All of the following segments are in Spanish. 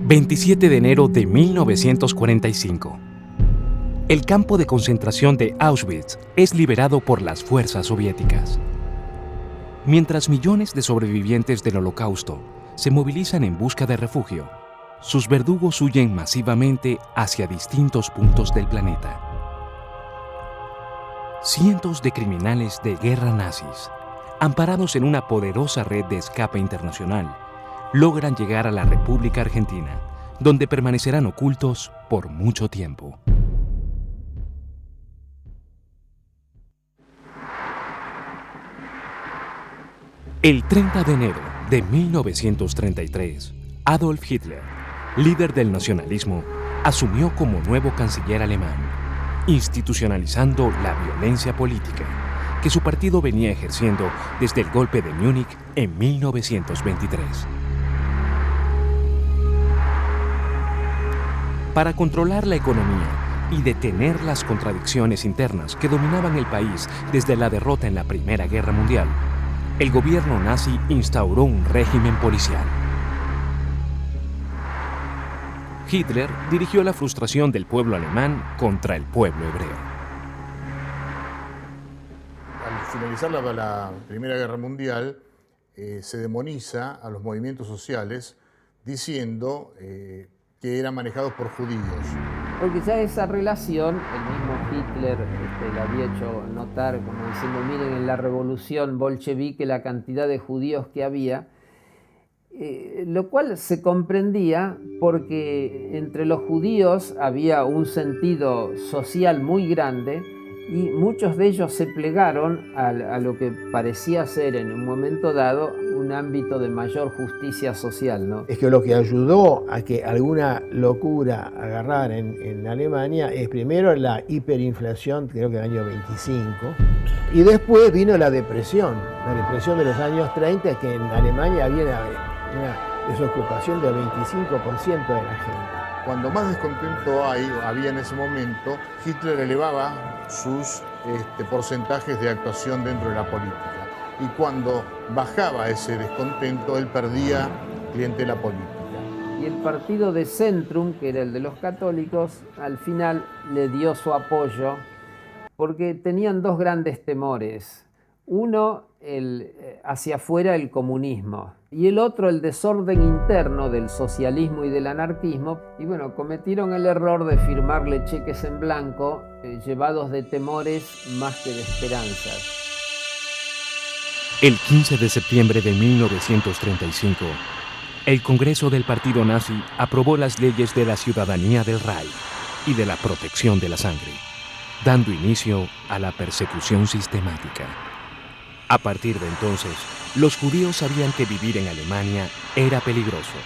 27 de enero de 1945. El campo de concentración de Auschwitz es liberado por las fuerzas soviéticas. Mientras millones de sobrevivientes del Holocausto se movilizan en busca de refugio, sus verdugos huyen masivamente hacia distintos puntos del planeta. Cientos de criminales de guerra nazis, amparados en una poderosa red de escape internacional, logran llegar a la República Argentina, donde permanecerán ocultos por mucho tiempo. El 30 de enero de 1933, Adolf Hitler, líder del nacionalismo, asumió como nuevo canciller alemán, institucionalizando la violencia política que su partido venía ejerciendo desde el golpe de Múnich en 1923. Para controlar la economía y detener las contradicciones internas que dominaban el país desde la derrota en la Primera Guerra Mundial, el gobierno nazi instauró un régimen policial. Hitler dirigió la frustración del pueblo alemán contra el pueblo hebreo. Al finalizar la Primera Guerra Mundial, se demoniza a los movimientos sociales diciendo que eran manejados por judíos. Porque ya esa relación, el mismo Hitler la había hecho notar, como diciendo, miren, en la revolución bolchevique la cantidad de judíos que había, lo cual se comprendía porque entre los judíos había un sentido social muy grande y muchos de ellos se plegaron a lo que parecía ser en un momento dado un ámbito de mayor justicia social, ¿no? Es que lo que ayudó a que alguna locura agarrara en Alemania es primero la hiperinflación, creo que en el año 25, y después vino la depresión de los años 30, que en Alemania había una desocupación del 25% de la gente. Cuando más descontento había en ese momento, Hitler elevaba sus porcentajes de actuación dentro de la política. Y cuando bajaba ese descontento, él perdía clientela política. Y el partido de Centrum, que era el de los católicos, al final le dio su apoyo porque tenían dos grandes temores. Uno, hacia afuera el comunismo, y el otro el desorden interno del socialismo y del anarquismo, y bueno, cometieron el error de firmarle cheques en blanco, llevados de temores más que de esperanzas. El 15 de septiembre de 1935, el Congreso del Partido Nazi aprobó las leyes de la ciudadanía del Reich y de la protección de la sangre, dando inicio a la persecución sistemática. A partir de entonces, los judíos sabían que vivir en Alemania era peligroso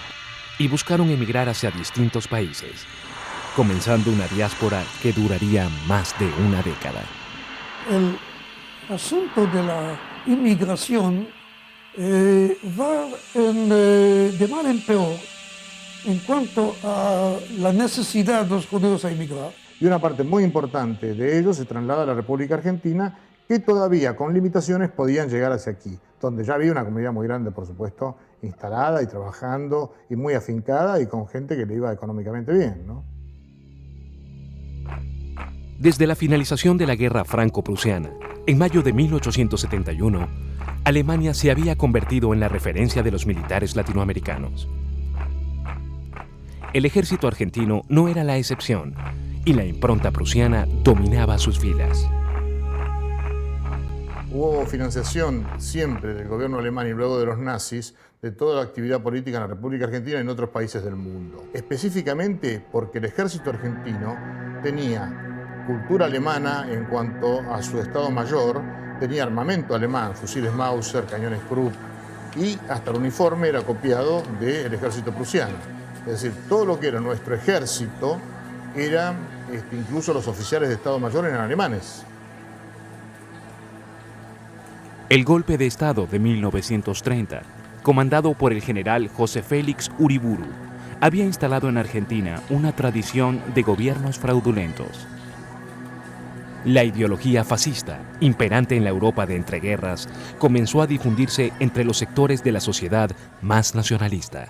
y buscaron emigrar hacia distintos países, comenzando una diáspora que duraría más de una década. El asunto de la inmigración va de mal en peor en cuanto a la necesidad de los judíos a emigrar. Y una parte muy importante de ellos se traslada a la República Argentina, que todavía con limitaciones podían llegar hacia aquí, donde ya había una comunidad muy grande, por supuesto, instalada y trabajando y muy afincada y con gente que le iba económicamente bien, ¿no? Desde la finalización de la Guerra Franco-Prusiana, en mayo de 1871, Alemania se había convertido en la referencia de los militares latinoamericanos. El ejército argentino no era la excepción, y la impronta prusiana dominaba sus filas. Hubo financiación siempre del gobierno alemán y luego de los nazis de toda la actividad política en la República Argentina y en otros países del mundo. Específicamente porque el ejército argentino tenía cultura alemana en cuanto a su Estado Mayor, tenía armamento alemán, fusiles Mauser, cañones Krupp, y hasta el uniforme era copiado del ejército prusiano. Es decir, todo lo que era nuestro ejército era, incluso los oficiales de Estado Mayor eran alemanes. El golpe de Estado de 1930, comandado por el general José Félix Uriburu, había instalado en Argentina una tradición de gobiernos fraudulentos. La ideología fascista, imperante en la Europa de entreguerras, comenzó a difundirse entre los sectores de la sociedad más nacionalista.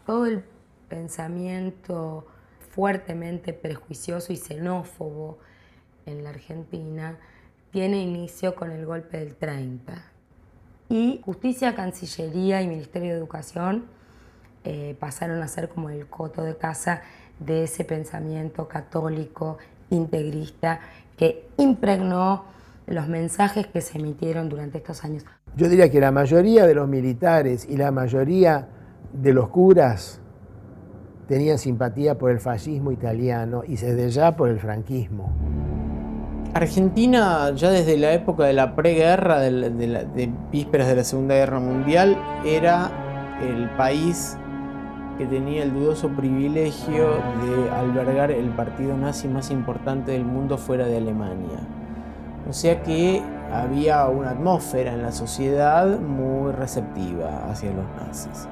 Todo el pensamiento fuertemente prejuicioso y xenófobo en la Argentina tiene inicio con el golpe del 30. Y Justicia, Cancillería y Ministerio de Educación pasaron a ser como el coto de caza de ese pensamiento católico, integrista, que impregnó los mensajes que se emitieron durante estos años. Yo diría que la mayoría de los militares y la mayoría de los curas tenían simpatía por el fascismo italiano y desde ya por el franquismo. Argentina, ya desde la época de la preguerra, de vísperas de la Segunda Guerra Mundial, era el país que tenía el dudoso privilegio de albergar el partido nazi más importante del mundo fuera de Alemania. O sea que había una atmósfera en la sociedad muy receptiva hacia los nazis.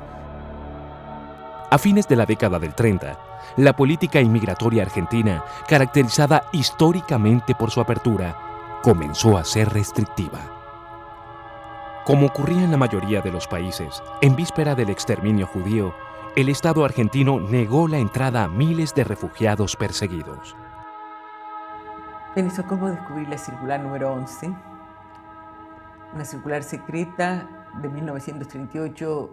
A fines de la década del 30, la política inmigratoria argentina, caracterizada históricamente por su apertura, comenzó a ser restrictiva. Como ocurría en la mayoría de los países, en víspera del exterminio judío, el Estado argentino negó la entrada a miles de refugiados perseguidos. En Estocolmo descubrí la circular número 11, una circular secreta de 1938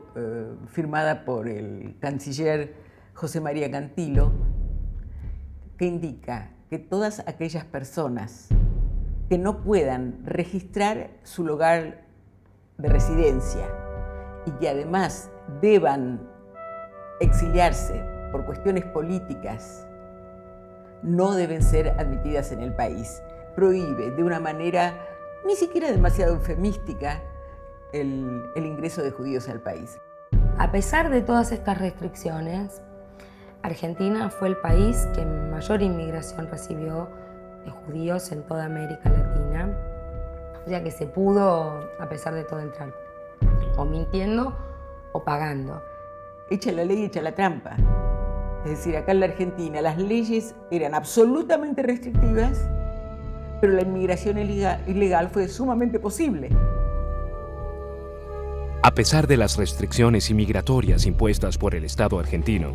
firmada por el canciller José María Cantilo, que indica que todas aquellas personas que no puedan registrar su lugar de residencia y que además deban exiliarse por cuestiones políticas no deben ser admitidas en el país. Prohíbe de una manera ni siquiera demasiado eufemística el ingreso de judíos al país. A pesar de todas estas restricciones, Argentina fue el país que mayor inmigración recibió de judíos en toda América Latina. O sea que se pudo, a pesar de todo, entrar o mintiendo o pagando. Echa la ley, echa la trampa. Es decir, acá en la Argentina las leyes eran absolutamente restrictivas, pero la inmigración ilegal fue sumamente posible. A pesar de las restricciones inmigratorias impuestas por el Estado argentino,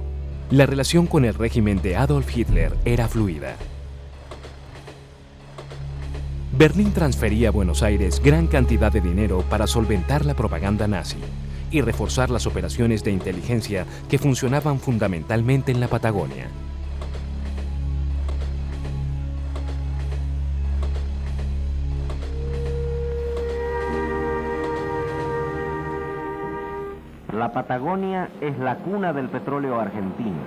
la relación con el régimen de Adolf Hitler era fluida. Berlín transfería a Buenos Aires gran cantidad de dinero para solventar la propaganda nazi y reforzar las operaciones de inteligencia que funcionaban fundamentalmente en la Patagonia. La Patagonia es la cuna del petróleo argentino.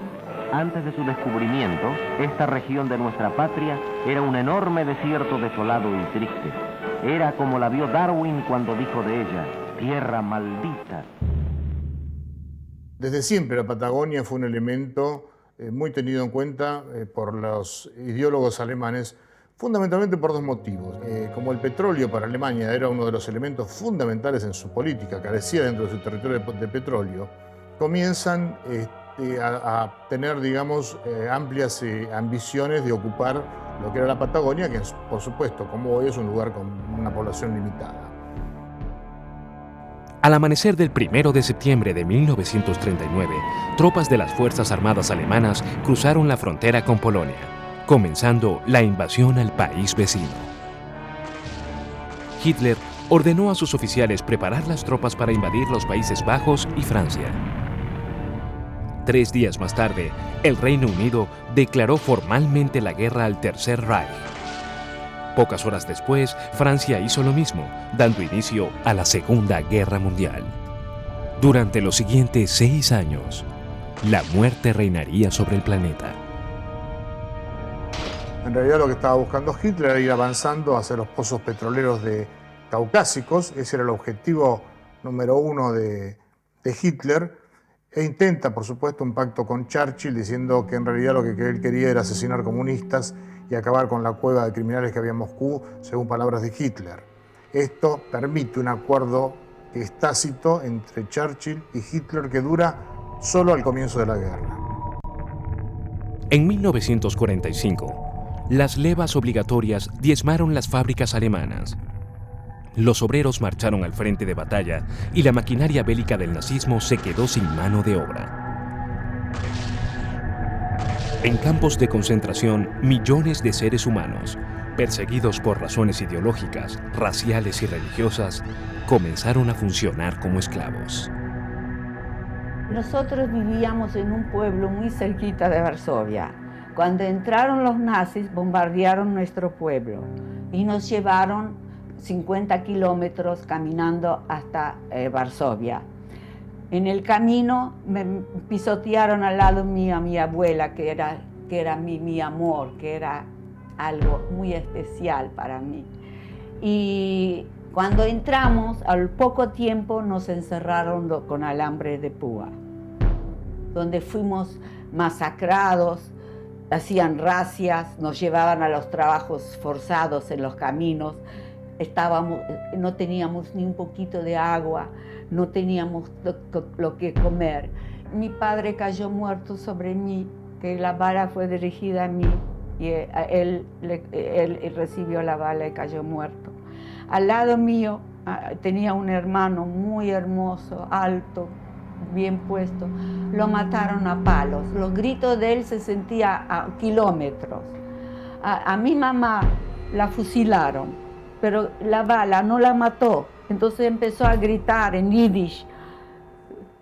Antes de su descubrimiento, esta región de nuestra patria era un enorme desierto desolado y triste. Era como la vio Darwin cuando dijo de ella, tierra maldita. Desde siempre la Patagonia fue un elemento muy tenido en cuenta por los ideólogos alemanes, fundamentalmente por dos motivos. Como el petróleo para Alemania era uno de los elementos fundamentales en su política, carecía dentro de su territorio de petróleo, comienzan a tener, digamos, amplias ambiciones de ocupar lo que era la Patagonia, que por supuesto, como hoy, es un lugar con una población limitada. Al amanecer del 1 de septiembre de 1939, tropas de las Fuerzas Armadas alemanas cruzaron la frontera con Polonia, comenzando la invasión al país vecino. Hitler ordenó a sus oficiales preparar las tropas para invadir los Países Bajos y Francia. 3 días más tarde, el Reino Unido declaró formalmente la guerra al Tercer Reich. Pocas horas después, Francia hizo lo mismo, dando inicio a la Segunda Guerra Mundial. Durante los siguientes 6 años, la muerte reinaría sobre el planeta. En realidad lo que estaba buscando Hitler era ir avanzando hacia los pozos petroleros caucásicos. Ese era el objetivo número 1 de Hitler. E intenta, por supuesto, un pacto con Churchill diciendo que en realidad lo que él quería era asesinar comunistas y acabar con la cueva de criminales que había en Moscú, según palabras de Hitler. Esto permite un acuerdo que es tácito entre Churchill y Hitler que dura solo al comienzo de la guerra. En 1945, las levas obligatorias diezmaron las fábricas alemanas. Los obreros marcharon al frente de batalla y la maquinaria bélica del nazismo se quedó sin mano de obra. En campos de concentración, millones de seres humanos, perseguidos por razones ideológicas, raciales y religiosas, comenzaron a funcionar como esclavos. Nosotros vivíamos en un pueblo muy cerquita de Varsovia. Cuando entraron los nazis, bombardearon nuestro pueblo y nos llevaron 50 kilómetros caminando hasta Varsovia. En el camino me pisotearon al lado mío a mi abuela, que era mi amor, que era algo muy especial para mí. Y cuando entramos, al poco tiempo nos encerraron con alambre de púa, donde fuimos masacrados, hacían racias, nos llevaban a los trabajos forzados en los caminos, no teníamos ni un poquito de agua, no teníamos lo que comer. Mi padre cayó muerto sobre mí, que la bala fue dirigida a mí y él recibió la bala y cayó muerto. Al lado mío tenía un hermano muy hermoso, alto, bien puesto. Lo mataron a palos. Los gritos de él se sentían a kilómetros. A mi mamá la fusilaron, pero la bala no la mató. Entonces empezó a gritar en yiddish: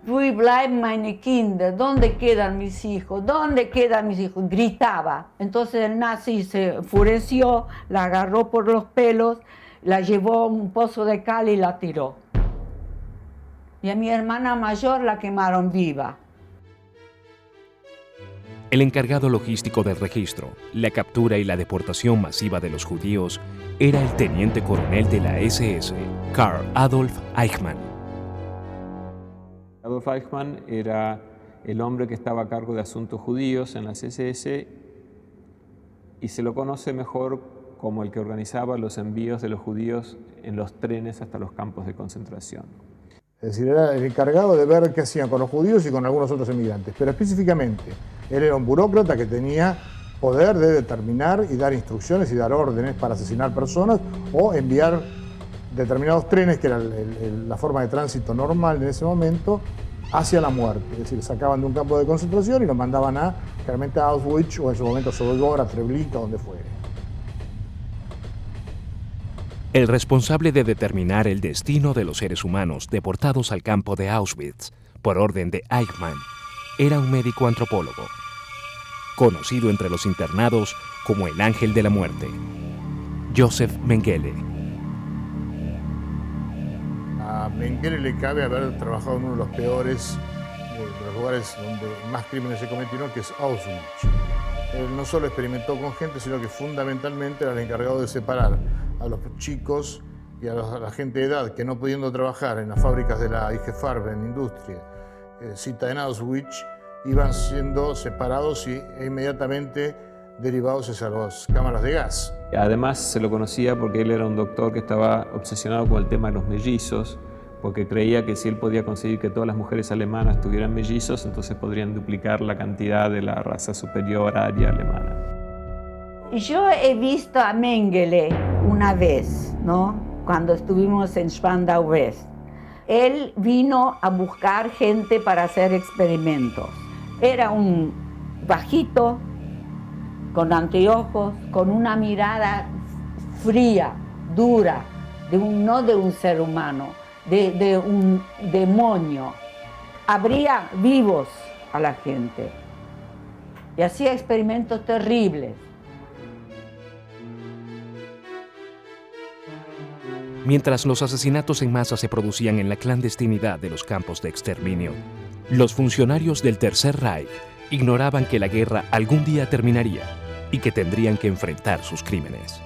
"Wo bleiben meine Kinder? ¿Dónde quedan mis hijos? ¿Dónde quedan mis hijos?" Gritaba. Entonces el nazi se enfureció, la agarró por los pelos, la llevó a un pozo de cal y la tiró. Y a mi hermana mayor la quemaron viva. El encargado logístico del registro, la captura y la deportación masiva de los judíos era el teniente coronel de la SS, Karl Adolf Eichmann. Adolf Eichmann era el hombre que estaba a cargo de asuntos judíos en las SS y se lo conoce mejor como el que organizaba los envíos de los judíos en los trenes hasta los campos de concentración. Es decir, era el encargado de ver qué hacían con los judíos y con algunos otros emigrantes. Pero específicamente, él era un burócrata que tenía poder de determinar y dar instrucciones y dar órdenes para asesinar personas o enviar determinados trenes, que era la forma de tránsito normal en ese momento, hacia la muerte. Es decir, sacaban de un campo de concentración y los mandaban generalmente a Auschwitz o en su momento a Sobibor, a Treblinka, donde fuere. El responsable de determinar el destino de los seres humanos deportados al campo de Auschwitz, por orden de Eichmann, era un médico antropólogo, conocido entre los internados como el Ángel de la Muerte, Joseph Mengele. A Mengele le cabe haber trabajado en uno de los peores, de los lugares donde más crímenes se cometieron, que es Auschwitz. Él no solo experimentó con gente, sino que fundamentalmente era el encargado de separar a los chicos y a la gente de edad que, no pudiendo trabajar en las fábricas de la IG Farben Industrie, cita en Auschwitz, iban siendo separados e inmediatamente derivados hacia las cámaras de gas. Además se lo conocía porque él era un doctor que estaba obsesionado con el tema de los mellizos, porque creía que si él podía conseguir que todas las mujeres alemanas tuvieran mellizos, entonces podrían duplicar la cantidad de la raza superior aria alemana. Yo he visto a Mengele una vez, ¿no? Cuando estuvimos en Spandau West. Él vino a buscar gente para hacer experimentos. Era un bajito, con anteojos, con una mirada fría, dura, no de un ser humano, de un demonio. Abría vivos a la gente y hacía experimentos terribles. Mientras los asesinatos en masa se producían en la clandestinidad de los campos de exterminio, los funcionarios del Tercer Reich ignoraban que la guerra algún día terminaría y que tendrían que enfrentar sus crímenes.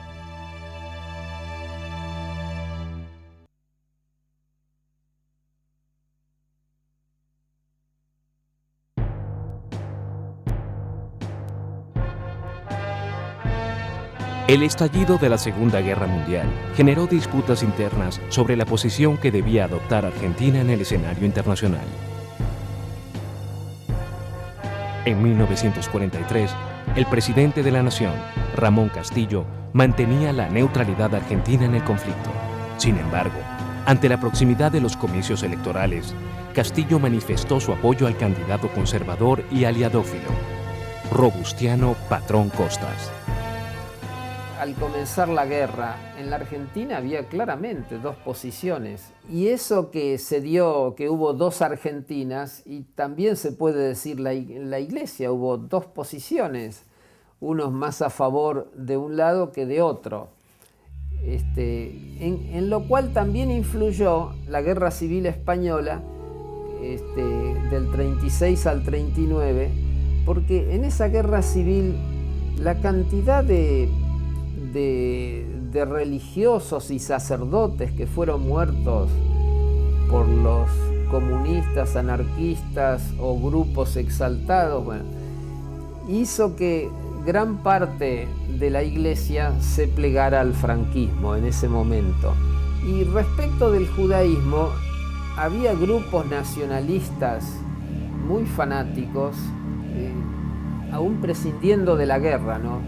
El estallido de la Segunda Guerra Mundial generó disputas internas sobre la posición que debía adoptar Argentina en el escenario internacional. En 1943, el presidente de la nación, Ramón Castillo, mantenía la neutralidad argentina en el conflicto. Sin embargo, ante la proximidad de los comicios electorales, Castillo manifestó su apoyo al candidato conservador y aliadófilo, Robustiano Patrón Costas. Al comenzar la guerra, en la Argentina había claramente dos posiciones. Y eso que se dio, que hubo dos Argentinas, y también se puede decir la Iglesia, hubo dos posiciones, unos más a favor de un lado que de otro. En lo cual también influyó la Guerra Civil Española del 36 al 39, porque en esa guerra civil la cantidad de religiosos y sacerdotes que fueron muertos por los comunistas, anarquistas o grupos exaltados, bueno, hizo que gran parte de la Iglesia se plegara al franquismo en ese momento. Y respecto del judaísmo, había grupos nacionalistas muy fanáticos, aún prescindiendo de la guerra, ¿no?,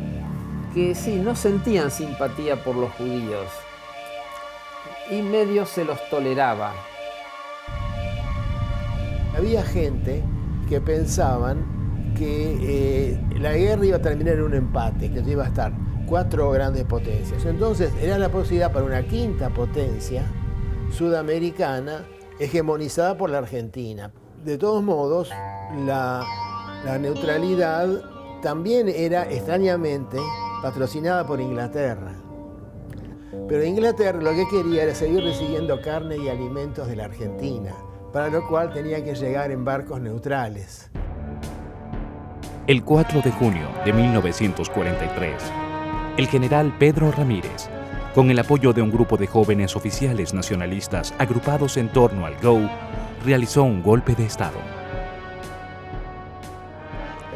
que sí, no sentían simpatía por los judíos y medio se los toleraba. Había gente que pensaban que la guerra iba a terminar en un empate, que iba a estar 4 grandes potencias. Entonces era la posibilidad para una quinta potencia sudamericana hegemonizada por la Argentina. De todos modos, la neutralidad también era extrañamente patrocinada por Inglaterra. Pero Inglaterra lo que quería era seguir recibiendo carne y alimentos de la Argentina, para lo cual tenía que llegar en barcos neutrales. El 4 de junio de 1943, el general Pedro Ramírez, con el apoyo de un grupo de jóvenes oficiales nacionalistas agrupados en torno al GO, realizó un golpe de Estado.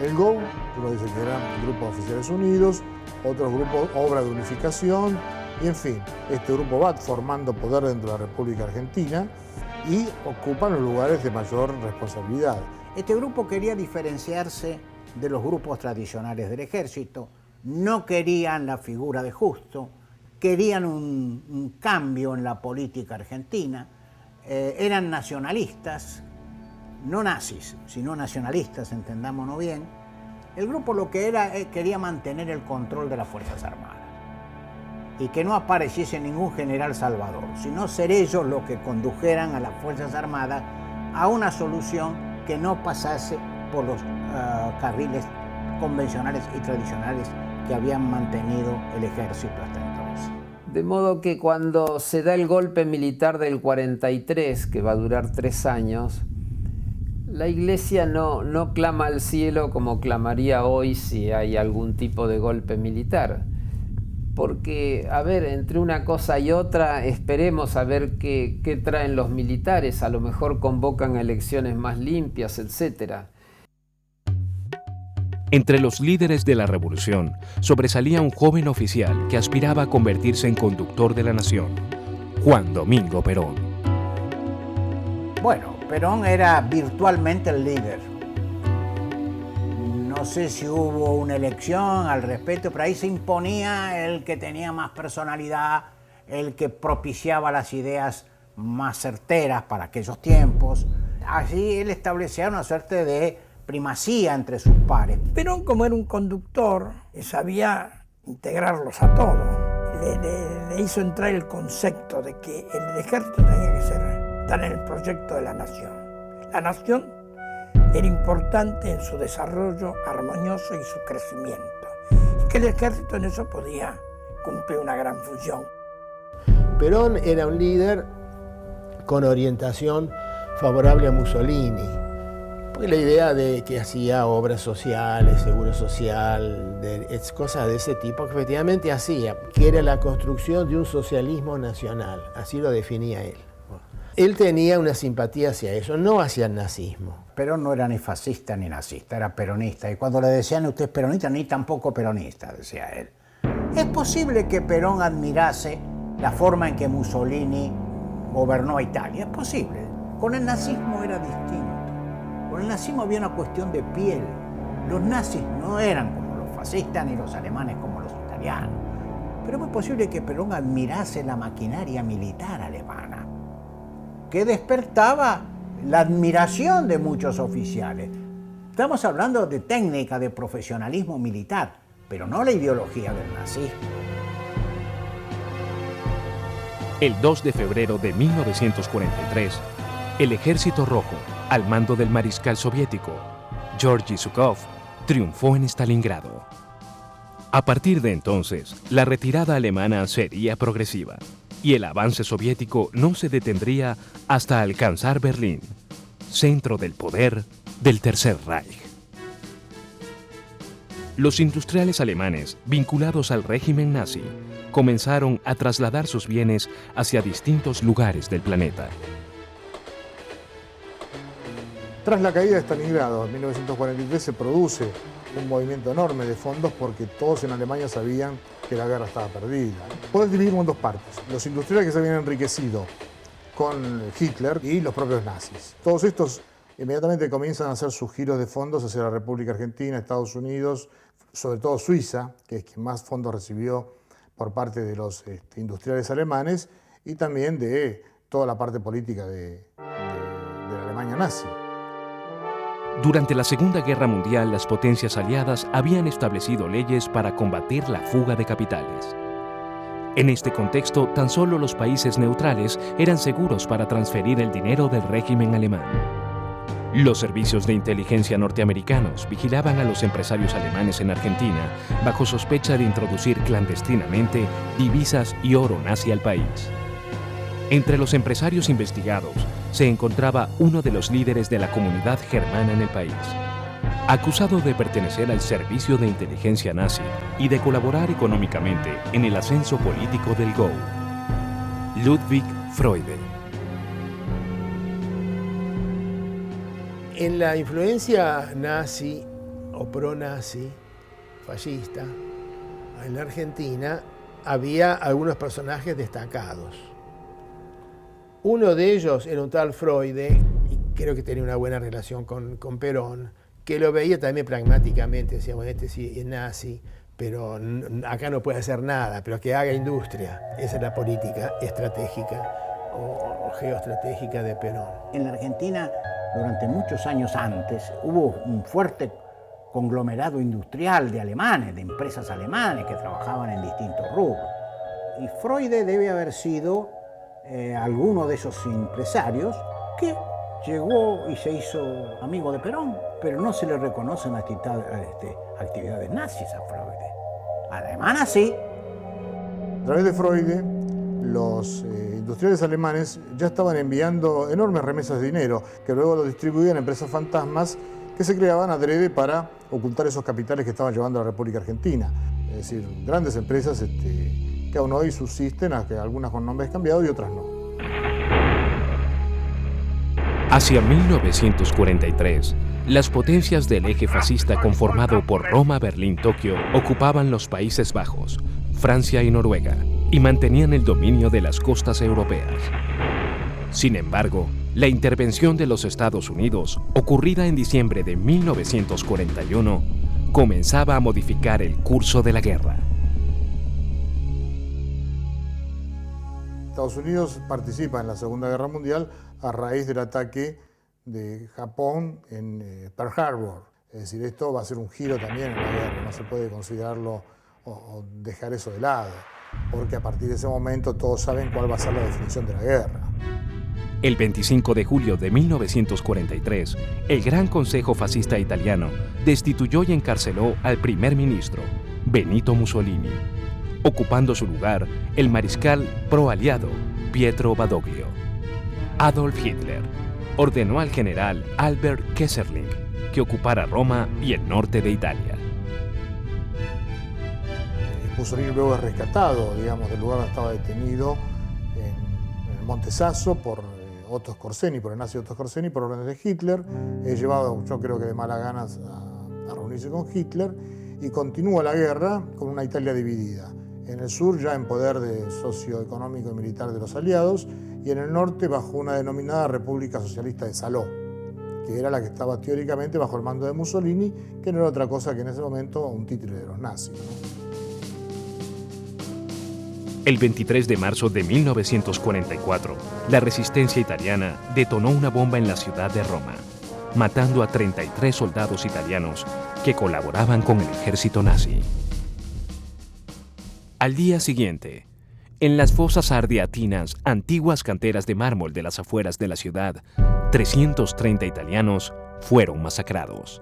El GO, uno dice que eran grupos de oficiales unidos, otros grupos obra de unificación, y en fin, este grupo va formando poder dentro de la República Argentina y ocupan los lugares de mayor responsabilidad. Este grupo quería diferenciarse de los grupos tradicionales del ejército, no querían la figura de Justo, querían un cambio en la política argentina, eran nacionalistas, no nazis, sino nacionalistas, entendámonos bien. El grupo lo que era, quería mantener el control de las Fuerzas Armadas y que no apareciese ningún general salvador, sino ser ellos los que condujeran a las Fuerzas Armadas a una solución que no pasase por los carriles convencionales y tradicionales que habían mantenido el ejército hasta entonces. De modo que cuando se da el golpe militar del 43, que va a durar 3 años, la Iglesia no clama al cielo como clamaría hoy si hay algún tipo de golpe militar. Porque, a ver, entre una cosa y otra, esperemos a ver qué traen los militares. A lo mejor convocan elecciones más limpias, etc. Entre los líderes de la revolución sobresalía un joven oficial que aspiraba a convertirse en conductor de la nación, Juan Domingo Perón. Bueno, Perón era virtualmente el líder. No sé si hubo una elección al respecto, pero ahí se imponía el que tenía más personalidad, el que propiciaba las ideas más certeras para aquellos tiempos. Así él establecía una suerte de primacía entre sus pares. Perón, como era un conductor, sabía integrarlos a todos. Le hizo entrar el concepto de que el ejército tenía que estar en el proyecto de la nación. La nación era importante en su desarrollo armonioso y su crecimiento, y que el ejército en eso podía cumplir una gran función. Perón era un líder con orientación favorable a Mussolini, porque la idea de que hacía obras sociales, seguro social, cosas de ese tipo, que efectivamente hacía, que era la construcción de un socialismo nacional, así lo definía él. Él tenía una simpatía hacia eso, no hacia el nazismo. Perón no era ni fascista ni nazista, era peronista. Y cuando le decían usted es peronista, ni tampoco peronista, decía él. Es posible que Perón admirase la forma en que Mussolini gobernó a Italia, es posible. Con el nazismo era distinto. Con el nazismo había una cuestión de piel. Los nazis no eran como los fascistas ni los alemanes como los italianos. Pero es muy posible que Perón admirase la maquinaria militar alemana, que despertaba la admiración de muchos oficiales. Estamos hablando de técnica, de profesionalismo militar, pero no la ideología del nazismo. El 2 de febrero de 1943, el Ejército Rojo, al mando del mariscal soviético Georgy Zhukov, triunfó en Stalingrado. A partir de entonces, la retirada alemana sería progresiva y el avance soviético no se detendría hasta alcanzar Berlín, centro del poder del Tercer Reich. Los industriales alemanes, vinculados al régimen nazi, comenzaron a trasladar sus bienes hacia distintos lugares del planeta. Tras la caída de Stalingrado en 1943 se produce un movimiento enorme de fondos porque todos en Alemania sabían que la guerra estaba perdida. Puedes dividirlo en dos partes: los industriales que se habían enriquecido con Hitler y los propios nazis. Todos estos inmediatamente comienzan a hacer sus giros de fondos hacia la República Argentina, Estados Unidos, sobre todo Suiza, que es quien más fondos recibió por parte de los industriales alemanes y también de toda la parte política de la Alemania nazi. Durante la Segunda Guerra Mundial, las potencias aliadas habían establecido leyes para combatir la fuga de capitales. En este contexto, tan solo los países neutrales eran seguros para transferir el dinero del régimen alemán. Los servicios de inteligencia norteamericanos vigilaban a los empresarios alemanes en Argentina bajo sospecha de introducir clandestinamente divisas y oro nazi al país. Entre los empresarios investigados se encontraba uno de los líderes de la comunidad germana en el país, acusado de pertenecer al servicio de inteligencia nazi y de colaborar económicamente en el ascenso político del Gau, Ludwig Freude. En la influencia nazi o pro-nazi, fascista, en la Argentina había algunos personajes destacados. Uno de ellos era un tal Freude, y creo que tenía una buena relación con Perón, que lo veía también pragmáticamente, decía, bueno, este sí es nazi, pero acá no puede hacer nada, pero que haga industria. Esa es la política estratégica o geoestratégica de Perón. En la Argentina, durante muchos años antes, hubo un fuerte conglomerado industrial de alemanes, de empresas alemanes que trabajaban en distintos rubros. Y Freude debe haber sido alguno de esos empresarios que llegó y se hizo amigo de Perón, pero no se le reconocen actividades nazis a Freude. Además, sí. A través de Freude, los industriales alemanes ya estaban enviando enormes remesas de dinero que luego lo distribuían a empresas fantasmas que se creaban adrede para ocultar esos capitales que estaban llevando a la República Argentina. Es decir, grandes empresas que aún hoy subsisten, algunas con nombres cambiados y otras no. Hacia 1943, las potencias del eje fascista conformado por Roma, Berlín, Tokio ocupaban los Países Bajos, Francia y Noruega y mantenían el dominio de las costas europeas. Sin embargo, la intervención de los Estados Unidos, ocurrida en diciembre de 1941, comenzaba a modificar el curso de la guerra. Estados Unidos participa en la Segunda Guerra Mundial a raíz del ataque de Japón en Pearl Harbor. Es decir, esto va a ser un giro también en la guerra, no se puede considerarlo o dejar eso de lado, porque a partir de ese momento todos saben cuál va a ser la definición de la guerra. El 25 de julio de 1943, el Gran Consejo Fascista Italiano destituyó y encarceló al primer ministro, Benito Mussolini, ocupando su lugar el mariscal pro-aliado Pietro Badoglio. Adolf Hitler ordenó al general Albert Kesselring que ocupara Roma y el norte de Italia. Mussolini luego es rescatado, digamos, del lugar donde estaba detenido en el Monte Sasso por Otto Skorzeny, por el nazi Otto Skorzeny, por órdenes de Hitler. Es llevado, yo creo que de malas ganas, a reunirse con Hitler y continúa la guerra con una Italia dividida. En el sur ya en poder socioeconómico y militar de los aliados y en el norte bajo una denominada República Socialista de Saló, que era la que estaba teóricamente bajo el mando de Mussolini, que no era otra cosa que en ese momento un títere de los nazis, ¿no? El 23 de marzo de 1944, la resistencia italiana detonó una bomba en la ciudad de Roma. matando a 33 soldados italianos que colaboraban con el ejército nazi. Al día siguiente, en las fosas ardeatinas, antiguas canteras de mármol de las afueras de la ciudad, 330 italianos fueron masacrados.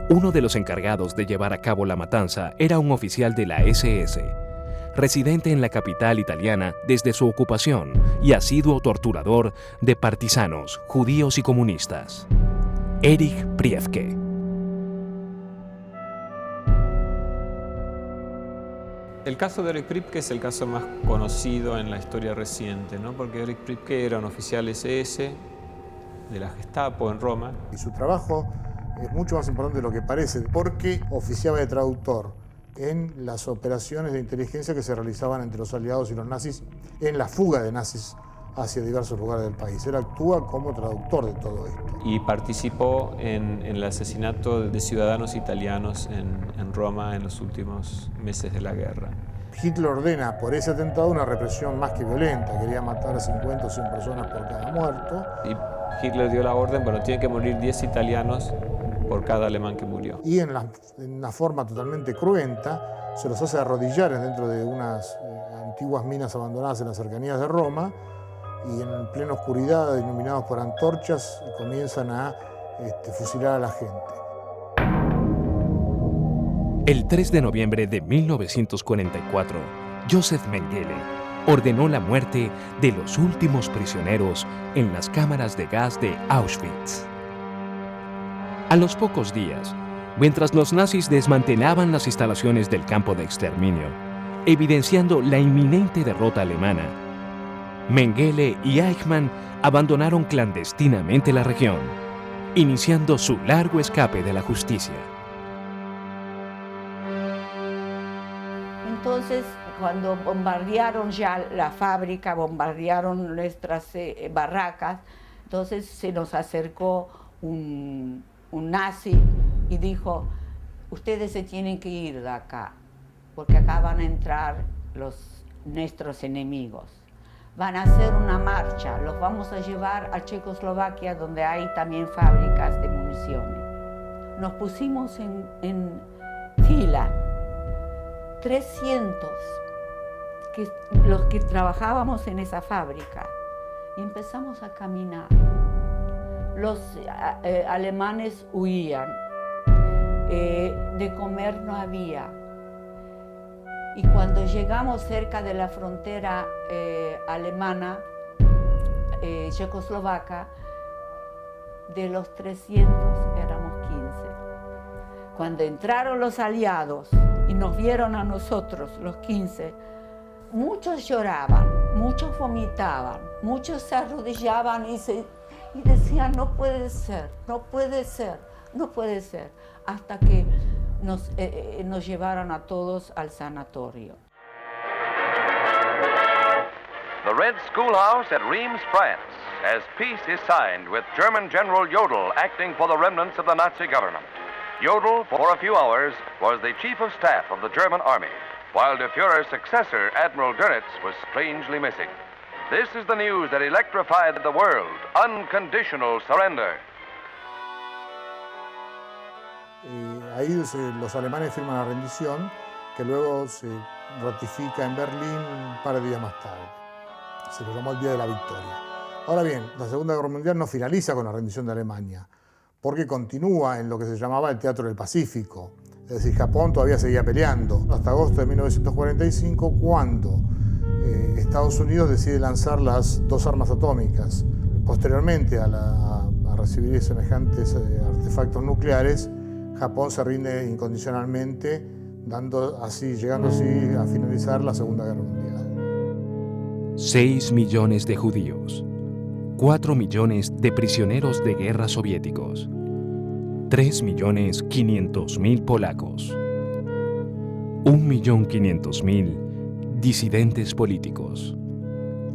Uno de los encargados de llevar a cabo la matanza era un oficial de la SS, residente en la capital italiana desde su ocupación y asiduo torturador de partisanos, judíos y comunistas. Erich Priebke. El caso de Erich Priebke es el caso más conocido en la historia reciente, ¿no? Porque Erich Priebke era un oficial SS de la Gestapo en Roma. Y su trabajo es mucho más importante de lo que parece, porque oficiaba de traductor en las operaciones de inteligencia que se realizaban entre los aliados y los nazis en la fuga de nazis hacia diversos lugares del país. Él actúa como traductor de todo esto. Y participó en el asesinato de ciudadanos italianos en Roma en los últimos meses de la guerra. Hitler ordena por ese atentado una represión más que violenta. Quería matar a 50 o 100 personas por cada muerto. Y Hitler dio la orden, bueno, tienen que morir 10 italianos por cada alemán que murió. Y en una forma totalmente cruenta, se los hace arrodillar dentro de unas antiguas minas abandonadas en las cercanías de Roma, y en plena oscuridad, iluminados por antorchas, comienzan a fusilar a la gente. El 3 de noviembre de 1944, Joseph Mengele ordenó la muerte de los últimos prisioneros en las cámaras de gas de Auschwitz. A los pocos días, mientras los nazis desmantelaban las instalaciones del campo de exterminio, evidenciando la inminente derrota alemana, Mengele y Eichmann abandonaron clandestinamente la región, iniciando su largo escape de la justicia. Entonces, cuando bombardearon ya la fábrica, bombardearon nuestras barracas, entonces se nos acercó un nazi y dijo: ustedes se tienen que ir de acá, porque acá van a entrar nuestros enemigos. Van a hacer una marcha, los vamos a llevar a Checoslovaquia, donde hay también fábricas de municiones. Nos pusimos en fila, 300, los que trabajábamos en esa fábrica, y empezamos a caminar. Los alemanes huían, de comer no había. Y cuando llegamos cerca de la frontera alemana, checoslovaca, de los 300 éramos 15. Cuando entraron los aliados y nos vieron a nosotros, los 15, muchos lloraban, muchos vomitaban, muchos se arrodillaban y decían: no puede ser, no puede ser, no puede ser, hasta que nos llevaron a todos al sanatorio. The Red Schoolhouse at Reims, France, as peace is signed with German General Jodl acting for the remnants of the Nazi government. Jodl, for a few hours, was the chief of staff of the German army, while de Führer's successor, Admiral Dönitz, was strangely missing. This is the news that electrified the world: unconditional surrender. Ahí los alemanes firman la rendición, que luego se ratifica en Berlín un par de días más tarde. Se lo llamó el Día de la Victoria. Ahora bien, la Segunda Guerra Mundial no finaliza con la rendición de Alemania, porque continúa en lo que se llamaba el Teatro del Pacífico. Es decir, Japón todavía seguía peleando, hasta agosto de 1945, cuando Estados Unidos decide lanzar las 2 armas atómicas. Posteriormente a recibir semejantes artefactos nucleares, Japón se rinde incondicionalmente, llegando así a finalizar la Segunda Guerra Mundial. 6 millones de judíos, 4 millones de prisioneros de guerra soviéticos, 3.500.000 polacos, 1.500.000 disidentes políticos,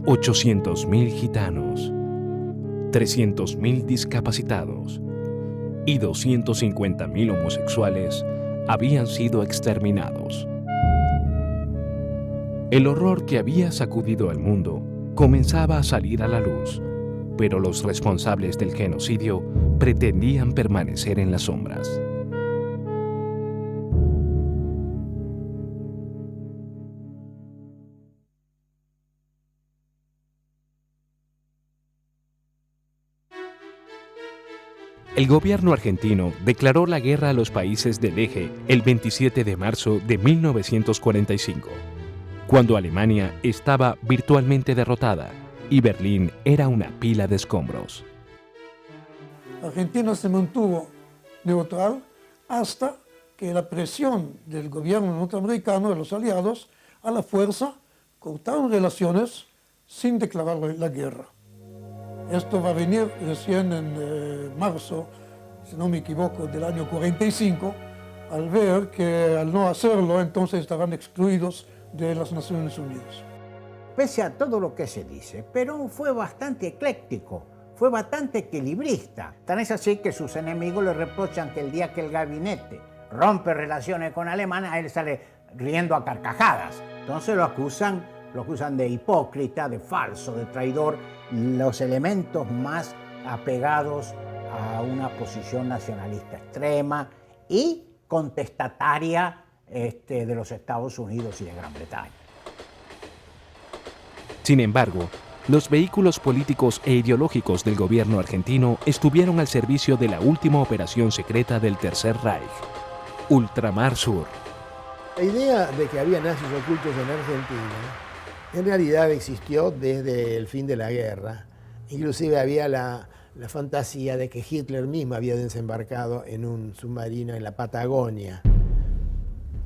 800.000 gitanos, 300.000 discapacitados y 250.000 homosexuales habían sido exterminados. El horror que había sacudido al mundo comenzaba a salir a la luz. pero los responsables del genocidio pretendían permanecer en las sombras. El gobierno argentino declaró la guerra a los países del Eje el 27 de marzo de 1945, cuando Alemania estaba virtualmente derrotada y Berlín era una pila de escombros. Argentina se mantuvo neutral hasta que la presión del gobierno norteamericano, de los aliados, a la fuerza cortaron relaciones sin declarar la guerra. Esto va a venir recién en marzo, si no me equivoco, del año 45, al ver que al no hacerlo, entonces estarán excluidos de las Naciones Unidas. Pese a todo lo que se dice, Perón fue bastante ecléctico, fue bastante equilibrista. Tan es así que sus enemigos le reprochan que el día que el gabinete rompe relaciones con Alemania, él sale riendo a carcajadas. Entonces lo acusan de hipócrita, de falso, de traidor, los elementos más apegados a una posición nacionalista extrema y contestataria de los Estados Unidos y de Gran Bretaña. Sin embargo, los vehículos políticos e ideológicos del gobierno argentino estuvieron al servicio de la última operación secreta del Tercer Reich, Ultramar Sur. La idea de que había nazis ocultos en Argentina en realidad existió desde el fin de la guerra. Inclusive había la fantasía de que Hitler mismo había desembarcado en un submarino en la Patagonia.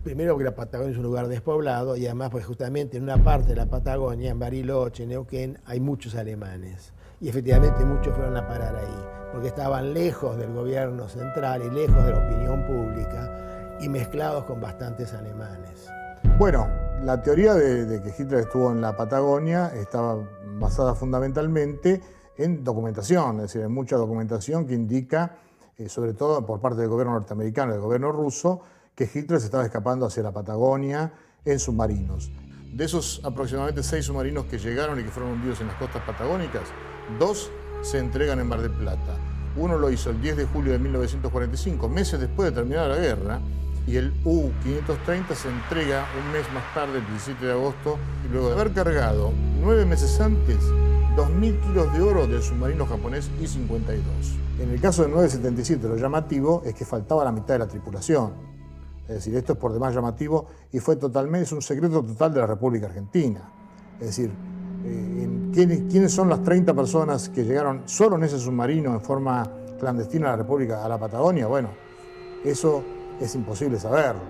Primero porque la Patagonia es un lugar despoblado y además pues justamente en una parte de la Patagonia, en Bariloche, en Neuquén, hay muchos alemanes. Y efectivamente muchos fueron a parar ahí, porque estaban lejos del gobierno central y lejos de la opinión pública y mezclados con bastantes alemanes. Bueno, la teoría de que Hitler estuvo en la Patagonia estaba basada fundamentalmente en documentación, es decir, en mucha documentación que indica, sobre todo por parte del gobierno norteamericano y del gobierno ruso, que Hitler se estaba escapando hacia la Patagonia en submarinos. De esos aproximadamente 6 submarinos que llegaron y que fueron hundidos en las costas patagónicas, 2 se entregan en Mar del Plata. Uno lo hizo el 10 de julio de 1945, meses después de terminar la guerra, y el U-530 se entrega un mes más tarde, el 17 de agosto, y luego de haber cargado 9 meses antes 2.000 kilos de oro del submarino japonés I-52. En el caso del 977, lo llamativo es que faltaba la mitad de la tripulación. Es decir, esto es por demás llamativo y es un secreto total de la República Argentina. Es decir, ¿quiénes son las 30 personas que llegaron solo en ese submarino en forma clandestina a la República, a la Patagonia? Bueno, eso es imposible saberlo.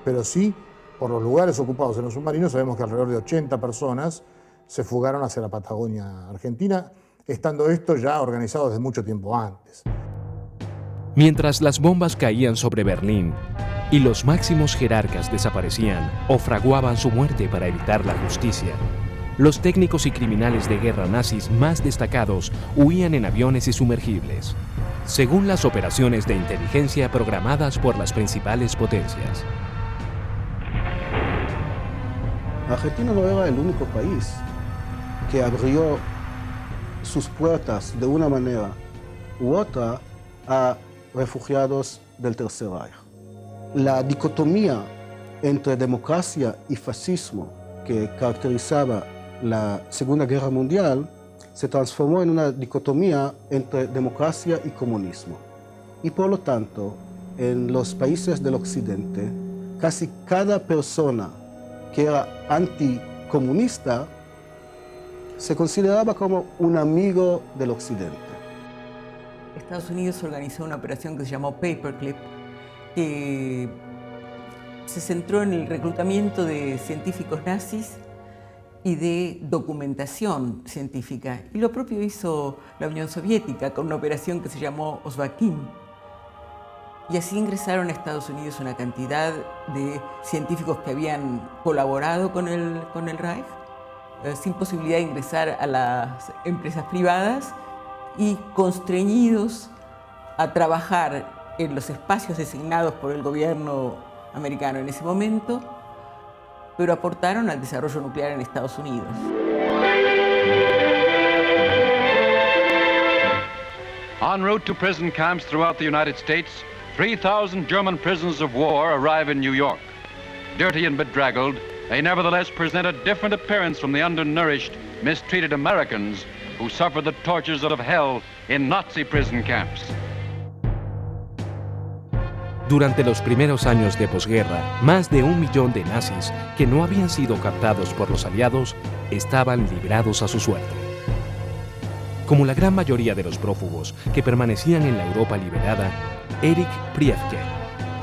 Pero sí, por los lugares ocupados en los submarinos, sabemos que alrededor de 80 personas se fugaron hacia la Patagonia Argentina, estando esto ya organizado desde mucho tiempo antes. Mientras las bombas caían sobre Berlín y los máximos jerarcas desaparecían o fraguaban su muerte para evitar la justicia, los técnicos y criminales de guerra nazis más destacados huían en aviones y sumergibles, según las operaciones de inteligencia programadas por las principales potencias. Argentina no era el único país que abrió sus puertas de una manera u otra a refugiados del Tercer Reich. La dicotomía entre democracia y fascismo que caracterizaba la Segunda Guerra Mundial se transformó en una dicotomía entre democracia y comunismo. Y por lo tanto, en los países del Occidente, casi cada persona que era anticomunista se consideraba como un amigo del Occidente. Estados Unidos organizó una operación que se llamó Paperclip, que se centró en el reclutamiento de científicos nazis y de documentación científica. Y lo propio hizo la Unión Soviética con una operación que se llamó Osvakin. Y así ingresaron a Estados Unidos una cantidad de científicos que habían colaborado con el Reich, sin posibilidad de ingresar a las empresas privadas y constreñidos a trabajar en los espacios designados por el gobierno americano en ese momento, pero aportaron al desarrollo nuclear en Estados Unidos. En route to prison camps throughout the United States, 3,000 German prisoners of war arrive in New York. Dirty and bedraggled, they nevertheless present a different appearance from the undernourished, mistreated Americans who suffered the tortures of hell in Nazi prison camps. Durante los primeros años de posguerra, más de 1 millón de nazis que no habían sido captados por los aliados estaban librados a su suerte. Como la gran mayoría de los prófugos que permanecían en la Europa liberada, Erich Priebke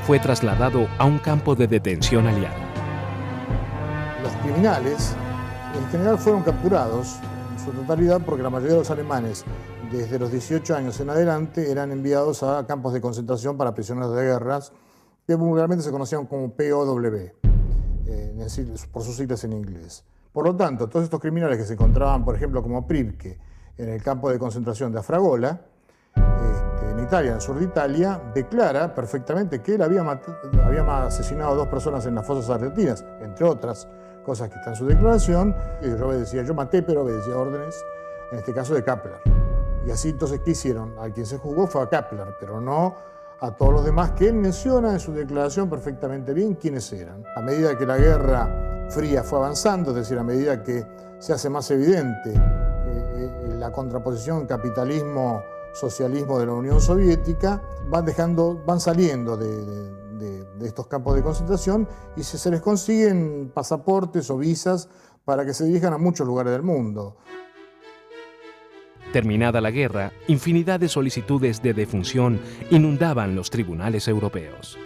fue trasladado a un campo de detención aliado. Los criminales, en general, fueron capturados en su totalidad porque la mayoría de los alemanes, desde los 18 años en adelante, eran enviados a campos de concentración para prisioneros de guerras, que vulgarmente se conocían como POW, por sus siglas en inglés. Por lo tanto, todos estos criminales que se encontraban, por ejemplo, como Priebke, en el campo de concentración de Afragola, en Italia, en el sur de Italia, declara perfectamente que él había asesinado a 2 personas en las fosas argentinas, entre otras cosas que están en su declaración. Yo maté, pero obedecía órdenes, en este caso de Kappler. Y así entonces, ¿qué hicieron? A quien se juzgó fue a Kappler, pero no a todos los demás, que él menciona en su declaración perfectamente bien quiénes eran. A medida que la Guerra Fría fue avanzando, es decir, a medida que se hace más evidente la contraposición capitalismo-socialismo de la Unión Soviética, van saliendo de estos campos de concentración y se les consiguen pasaportes o visas para que se dirijan a muchos lugares del mundo. Terminada la guerra, infinidad de solicitudes de defunción inundaban los tribunales europeos.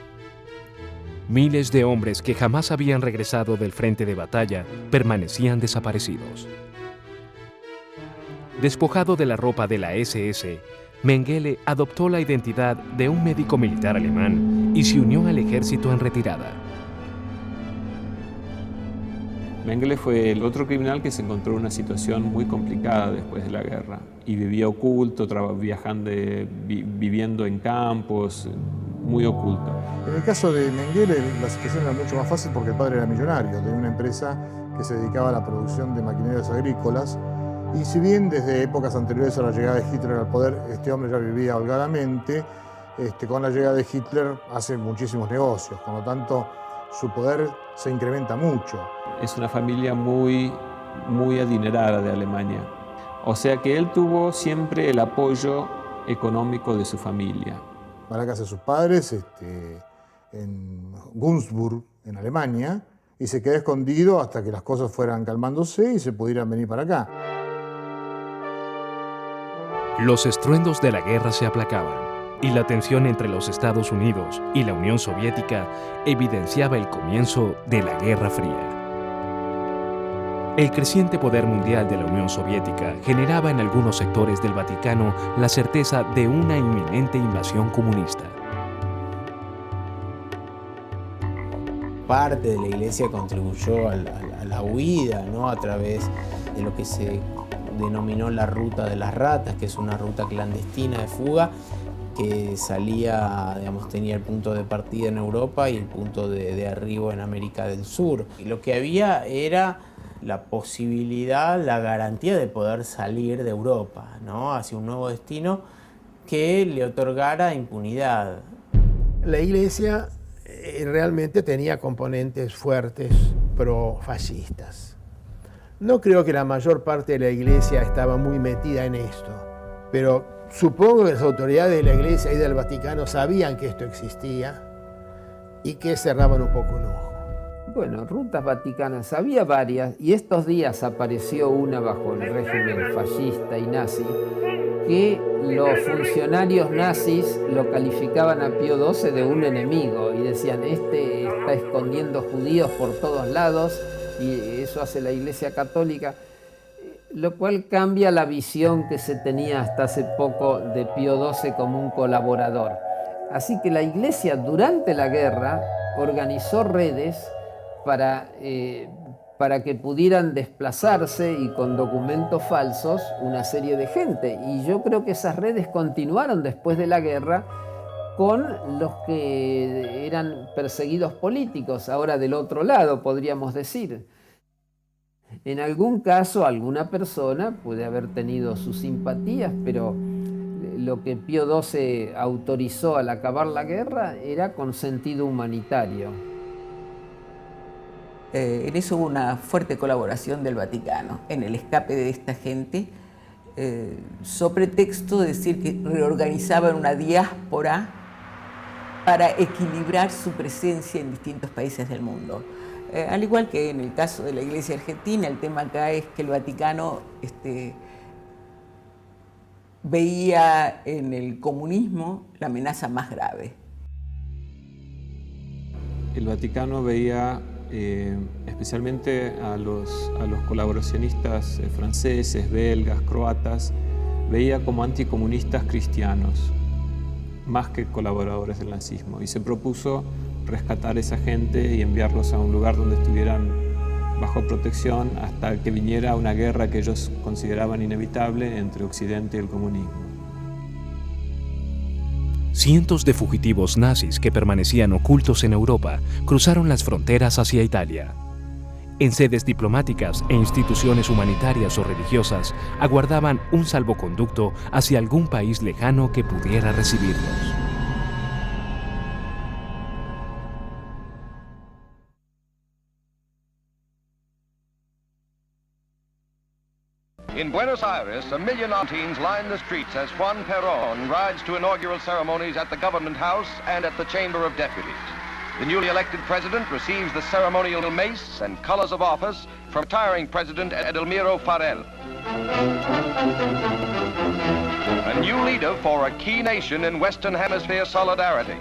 Miles de hombres que jamás habían regresado del frente de batalla permanecían desaparecidos. Despojado de la ropa de la SS, Mengele adoptó la identidad de un médico militar alemán y se unió al ejército en retirada. Mengele fue el otro criminal que se encontró en una situación muy complicada después de la guerra y vivía oculto, viviendo en campos, muy oculto. En el caso de Mengele la situación era mucho más fácil porque el padre era millonario, de una empresa que se dedicaba a la producción de maquinarias agrícolas. Y si bien desde épocas anteriores a la llegada de Hitler al poder, este hombre ya vivía holgadamente, con la llegada de Hitler hace muchísimos negocios, con lo tanto su poder se incrementa mucho. Es una familia muy adinerada de Alemania, o sea que él tuvo siempre el apoyo económico de su familia. Va a la casa de sus padres en Günzburg, en Alemania, y se quedó escondido hasta que las cosas fueran calmándose y se pudieran venir para acá. Los estruendos de la guerra se aplacaban y la tensión entre los Estados Unidos y la Unión Soviética evidenciaba el comienzo de la Guerra Fría. El creciente poder mundial de la Unión Soviética generaba en algunos sectores del Vaticano la certeza de una inminente invasión comunista. Parte de la Iglesia contribuyó a la huida, ¿no? A través de lo que se denominó la ruta de las ratas, que es una ruta clandestina de fuga que salía, tenía el punto de partida en Europa y el punto de arribo en América del Sur. Y lo que había era la posibilidad, la garantía de poder salir de Europa, ¿no? Hacia un nuevo destino que le otorgara impunidad. La Iglesia realmente tenía componentes fuertes pro-fascistas. No creo que la mayor parte de la Iglesia estaba muy metida en esto, pero supongo que las autoridades de la Iglesia y del Vaticano sabían que esto existía y que cerraban un poco un ojo. Bueno, rutas vaticanas había varias, y estos días apareció una bajo el régimen fascista y nazi, que los funcionarios nazis lo calificaban a Pío XII de un enemigo y decían, este está escondiendo judíos por todos lados, y eso hace la Iglesia Católica, lo cual cambia la visión que se tenía hasta hace poco de Pío XII como un colaborador. Así que la Iglesia durante la guerra organizó redes para que pudieran desplazarse y con documentos falsos una serie de gente. Y yo creo que esas redes continuaron después de la guerra con los que eran perseguidos políticos, ahora del otro lado, podríamos decir. En algún caso, alguna persona puede haber tenido sus simpatías, pero lo que Pío XII autorizó al acabar la guerra era con sentido humanitario. En eso hubo una fuerte colaboración del Vaticano, en el escape de esta gente, so pretexto de decir que reorganizaban una diáspora para equilibrar su presencia en distintos países del mundo. Al igual que en el caso de la Iglesia Argentina, el tema acá es que el Vaticano veía en el comunismo la amenaza más grave. El Vaticano veía especialmente a los colaboracionistas franceses, belgas, croatas, veía como anticomunistas cristianos, más que colaboradores del nazismo, y se propuso rescatar a esa gente y enviarlos a un lugar donde estuvieran bajo protección hasta que viniera una guerra que ellos consideraban inevitable entre Occidente y el comunismo. Cientos de fugitivos nazis que permanecían ocultos en Europa cruzaron las fronteras hacia Italia. En sedes diplomáticas e instituciones humanitarias o religiosas aguardaban un salvoconducto hacia algún país lejano que pudiera recibirlos. In Buenos Aires, 1 million teens line the streets as Juan Perón rides to inaugural ceremonies at the Government House and at the Chamber of Deputies. The newly elected president receives the ceremonial mace and colors of office from retiring President Edelmiro Farrell. A new leader for a key nation in Western Hemisphere solidarity.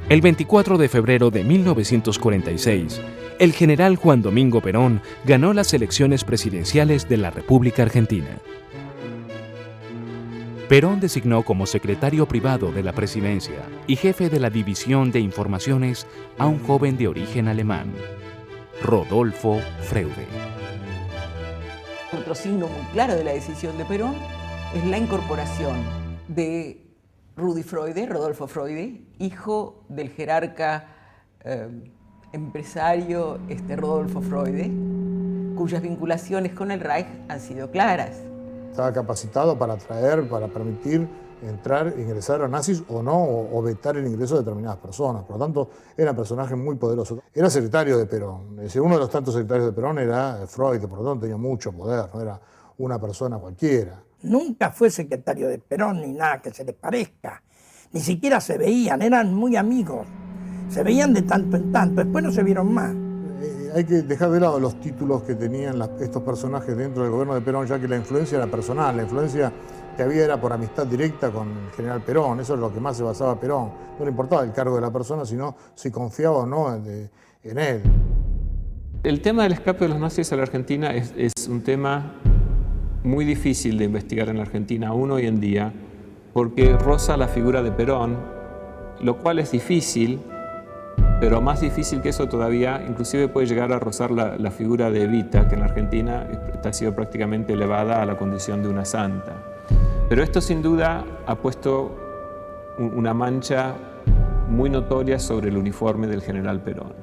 El 24 de febrero de 1946, el general Juan Domingo Perón ganó las elecciones presidenciales de la República Argentina. Perón designó como secretario privado de la presidencia y jefe de la División de Informaciones a un joven de origen alemán, Rodolfo Freude. Otro signo muy claro de la decisión de Perón es la incorporación de Rudi Freude, Rodolfo Freude, hijo del jerarca empresario Rodolfo Freude, cuyas vinculaciones con el Reich han sido claras. Estaba capacitado para atraer, para permitir ingresar a los nazis o no, o vetar el ingreso de determinadas personas. Por lo tanto, era un personaje muy poderoso. Era secretario de Perón. Uno de los tantos secretarios de Perón era Freud, por lo tanto tenía mucho poder, no era una persona cualquiera. Nunca fue secretario de Perón ni nada que se le parezca. Ni siquiera se veían, eran muy amigos. Se veían de tanto en tanto, después no se vieron más. Hay que dejar de lado los títulos que tenían estos personajes dentro del gobierno de Perón, ya que la influencia era personal, la influencia que había era por amistad directa con el general Perón, eso es lo que más se basaba Perón. No le importaba el cargo de la persona, sino si confiaba o no en él. El tema del escape de los nazis a la Argentina es un tema muy difícil de investigar en la Argentina aún hoy en día, porque roza la figura de Perón, lo cual es difícil, pero más difícil que eso todavía, inclusive puede llegar a rozar la figura de Evita, que en la Argentina ha sido prácticamente elevada a la condición de una santa. Pero esto sin duda ha puesto una mancha muy notoria sobre el uniforme del general Perón.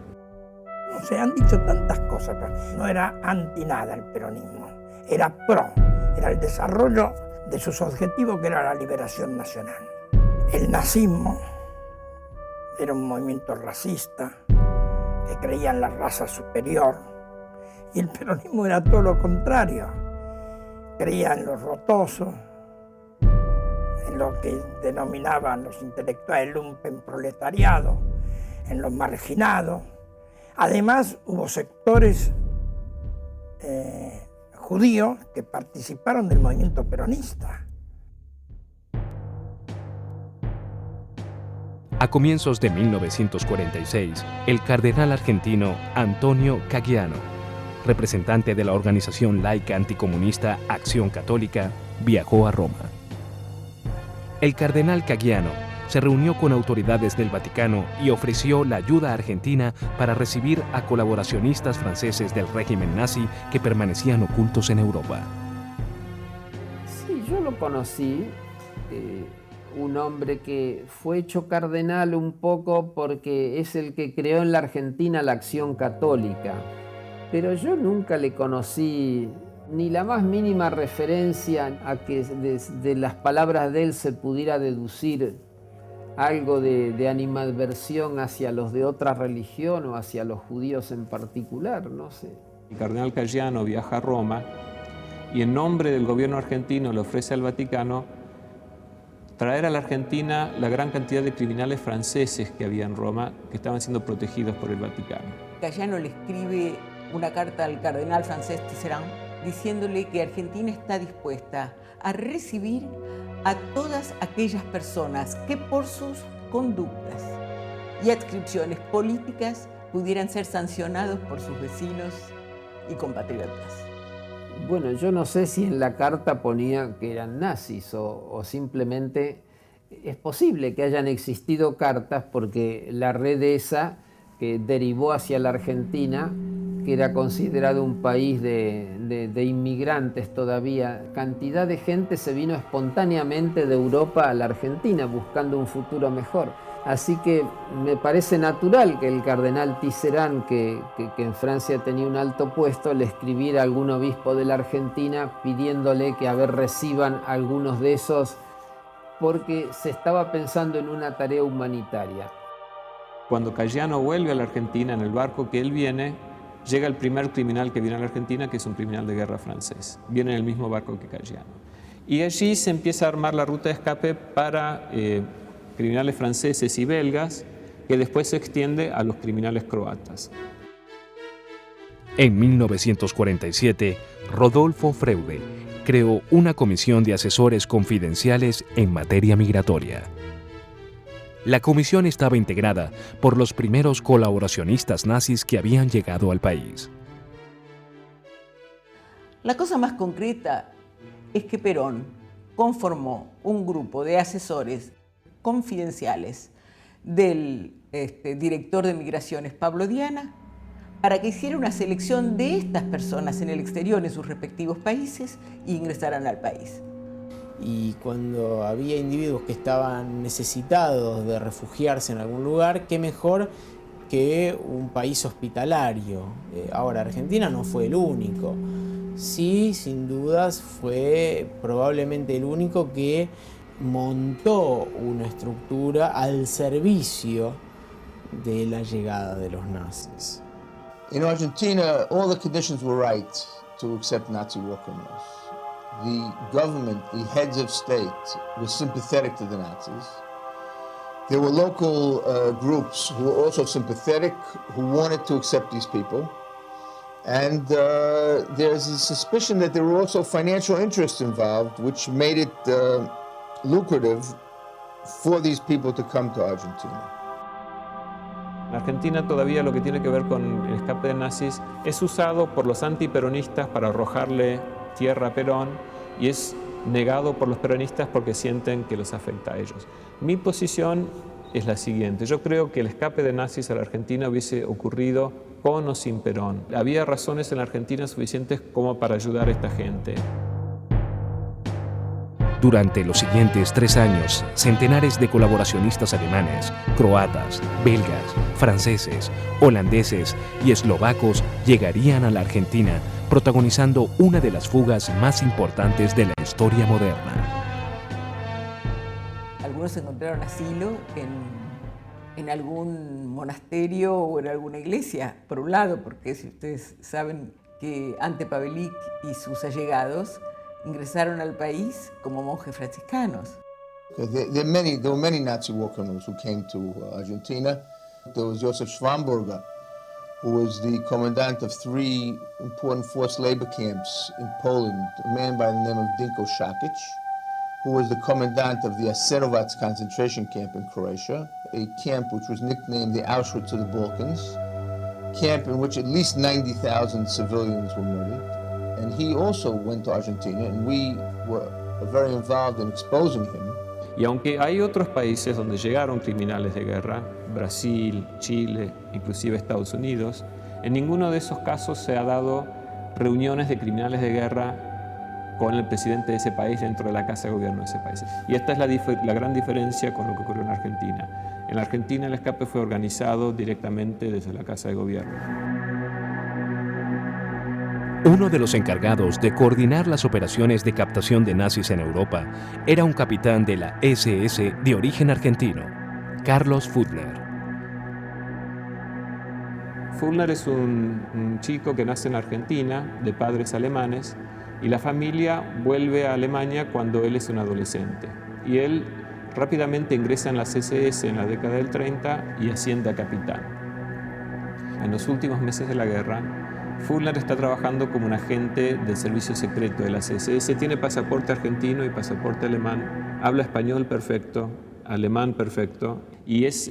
Se han dicho tantas cosas, pero no era anti nada el peronismo, era pro, era el desarrollo de sus objetivos, que era la liberación nacional. El nazismo era un movimiento racista que creía en la raza superior, y el peronismo era todo lo contrario. Creía en los rotosos, en lo que denominaban los intelectuales lumpenproletariado, en los marginados. Además, hubo sectores judíos que participaron del movimiento peronista. A comienzos de 1946, el cardenal argentino Antonio Caggiano, representante de la organización laica anticomunista Acción Católica, viajó a Roma. El cardenal Caggiano se reunió con autoridades del Vaticano y ofreció la ayuda argentina para recibir a colaboracionistas franceses del régimen nazi que permanecían ocultos en Europa. Sí, yo lo conocí. Un hombre que fue hecho cardenal un poco porque es el que creó en la Argentina la Acción Católica. Pero yo nunca le conocí Ni la más mínima referencia a que de las palabras de él se pudiera deducir algo de animadversión hacia los de otra religión o hacia los judíos en particular, no sé. El cardenal Caggiano viaja a Roma y en nombre del gobierno argentino le ofrece al Vaticano traer a la Argentina la gran cantidad de criminales franceses que había en Roma que estaban siendo protegidos por el Vaticano. Caggiano le escribe una carta al cardenal francés Tisserand diciéndole que Argentina está dispuesta a recibir a todas aquellas personas que por sus conductas y adscripciones políticas pudieran ser sancionados por sus vecinos y compatriotas. Bueno, yo no sé si en la carta ponía que eran nazis o simplemente es posible que hayan existido cartas porque la red esa que derivó hacia la Argentina, que era considerado un país de inmigrantes todavía, cantidad de gente se vino espontáneamente de Europa a la Argentina buscando un futuro mejor. Así que me parece natural que el cardenal Tisserand, que en Francia tenía un alto puesto, le escribiera a algún obispo de la Argentina pidiéndole que reciban algunos de esos, porque se estaba pensando en una tarea humanitaria. Cuando Caggiano vuelve a la Argentina en el barco que él viene, llega el primer criminal que viene a la Argentina, que es un criminal de guerra francés. Viene en el mismo barco que Caggiano. Y allí se empieza a armar la ruta de escape para criminales franceses y belgas, que después se extiende a los criminales croatas. En 1947, Rodolfo Freude creó una comisión de asesores confidenciales en materia migratoria. La comisión estaba integrada por los primeros colaboracionistas nazis que habían llegado al país. La cosa más concreta es que Perón conformó un grupo de asesores confidenciales del director de Migraciones, Pablo Diana, para que hiciera una selección de estas personas en el exterior, en sus respectivos países, e ingresaran al país. Y cuando había individuos que estaban necesitados de refugiarse en algún lugar, qué mejor que un país hospitalario. Ahora, Argentina no fue el único. Sí, sin dudas, fue probablemente el único que montó una estructura al servicio de la llegada de los nazis. In Argentina, all the conditions were right to accept Nazi war criminals. The government, the heads of state, were sympathetic to the Nazis. There were local groups who were also sympathetic, who wanted to accept these people. And there's a suspicion that there were also financial interests involved, which made it lucrative for these people to come to Argentina. En Argentina todavía lo que tiene que ver con el escape de nazis es usado por los antiperonistas para arrojarle tierra a Perón y es negado por los peronistas porque sienten que los afecta a ellos. Mi posición es la siguiente. Yo creo que el escape de nazis a la Argentina hubiese ocurrido con o sin Perón. Había razones en la Argentina suficientes como para ayudar a esta gente. Durante los siguientes 3 años, centenares de colaboracionistas alemanes, croatas, belgas, franceses, holandeses y eslovacos llegarían a la Argentina, protagonizando una de las fugas más importantes de la historia moderna. Algunos encontraron asilo en algún monasterio o en alguna iglesia, por un lado, porque si ustedes saben que Ante Pavelic y sus allegados ingresaron al país como monjes franciscanos. There were many Nazi war criminals who came to Argentina. There was Josef Schwamberger, who was the commandant of 3 important forced labor camps in Poland, a man by the name of Dinko Šakić, who was the commandant of the Jasenovac concentration camp in Croatia, a camp which was nicknamed the Auschwitz of the Balkans, camp in which at least 90,000 civilians were murdered. And he also went to Argentina, and we were very involved in exposing him. Y aunque hay otros países donde llegaron criminales de guerra, Brasil, Chile, inclusive Estados Unidos, en ninguno de esos casos se ha dado reuniones de criminales de guerra con el presidente de ese país dentro de la Casa de Gobierno de ese país. Y esta es la gran diferencia con lo que ocurrió en Argentina. En la Argentina el escape fue organizado directamente desde la Casa de Gobierno. Uno de los encargados de coordinar las operaciones de captación de nazis en Europa era un capitán de la SS de origen argentino, Carlos Futtner. Futtner es un chico que nace en Argentina, de padres alemanes, y la familia vuelve a Alemania cuando él es un adolescente. Y él rápidamente ingresa en las SS en la década del 30 y asciende a capitán. En los últimos meses de la guerra, Futtner está trabajando como un agente del servicio secreto de las SS. Tiene pasaporte argentino y pasaporte alemán, habla español perfecto, alemán perfecto, y es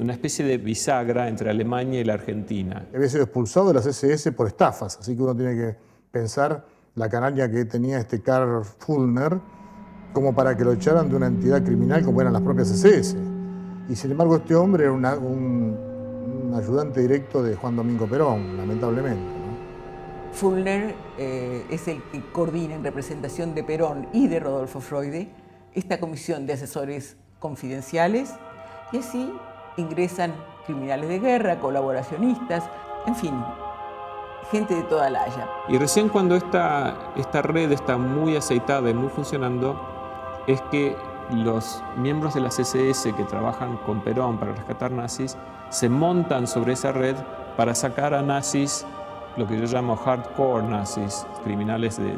una especie de bisagra entre Alemania y la Argentina. Había sido expulsado de las SS por estafas, así que uno tiene que pensar la canalla que tenía este Karl Futtner como para que lo echaran de una entidad criminal como eran las propias SS. Y sin embargo este hombre era un ayudante directo de Juan Domingo Perón, lamentablemente. Futtner es el que coordina en representación de Perón y de Rodolfo Freude esta comisión de asesores confidenciales, y así ingresan criminales de guerra, colaboracionistas, en fin, gente de toda la haya. Y recién cuando esta red está muy aceitada y muy funcionando, es que los miembros de las SS que trabajan con Perón para rescatar nazis se montan sobre esa red para sacar a nazis, lo que yo llamo hardcore nazis, criminales de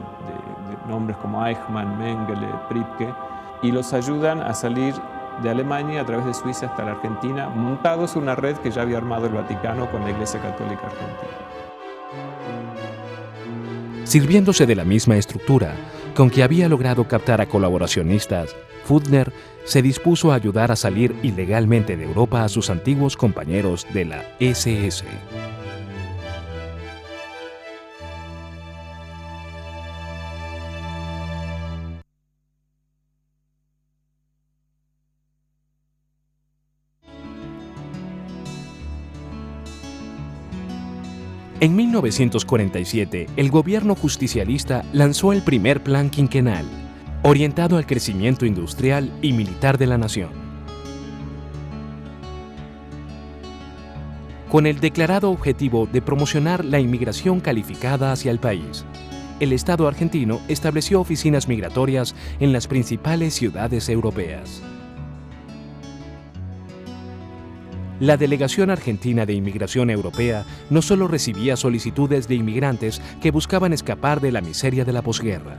nombres como Eichmann, Mengele, Pripke, y los ayudan a salir de Alemania a través de Suiza hasta la Argentina, montados en una red que ya había armado el Vaticano con la Iglesia Católica Argentina. Sirviéndose de la misma estructura con que había logrado captar a colaboracionistas, Futtner se dispuso a ayudar a salir ilegalmente de Europa a sus antiguos compañeros de la SS. En 1947, el gobierno justicialista lanzó el primer plan quinquenal, orientado al crecimiento industrial y militar de la nación. Con el declarado objetivo de promocionar la inmigración calificada hacia el país, el Estado argentino estableció oficinas migratorias en las principales ciudades europeas. La Delegación Argentina de Inmigración Europea no solo recibía solicitudes de inmigrantes que buscaban escapar de la miseria de la posguerra.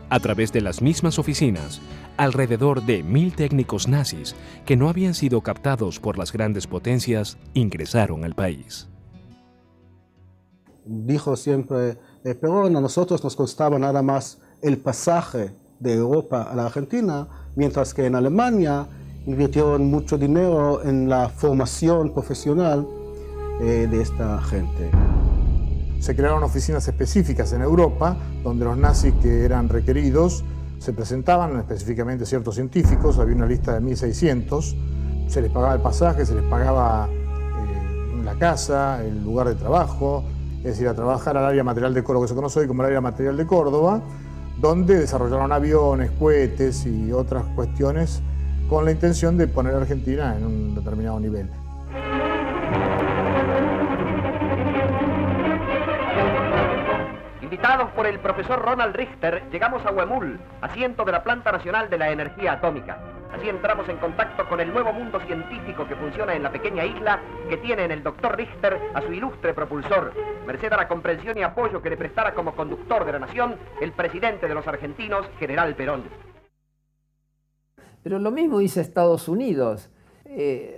A través de las mismas oficinas, alrededor de 1.000 técnicos nazis que no habían sido captados por las grandes potencias ingresaron al país. Dijo siempre Perón, a nosotros nos costaba nada más el pasaje de Europa a la Argentina, mientras que en Alemania invirtieron mucho dinero en la formación profesional de esta gente. Se crearon oficinas específicas en Europa, donde los nazis que eran requeridos se presentaban, específicamente ciertos científicos, había una lista de 1.600, se les pagaba el pasaje, se les pagaba la casa, el lugar de trabajo, es decir, a trabajar al área material de Córdoba, que se conoce hoy como el área material de Córdoba, donde desarrollaron aviones, cohetes y otras cuestiones con la intención de poner a Argentina en un determinado nivel. Invitados por el profesor Ronald Richter, llegamos a Huemul, asiento de la Planta Nacional de la Energía Atómica. Así entramos en contacto con el nuevo mundo científico que funciona en la pequeña isla que tiene en el doctor Richter a su ilustre propulsor, merced a la comprensión y apoyo que le prestara como conductor de la nación el presidente de los argentinos, General Perón. Pero lo mismo hizo Estados Unidos.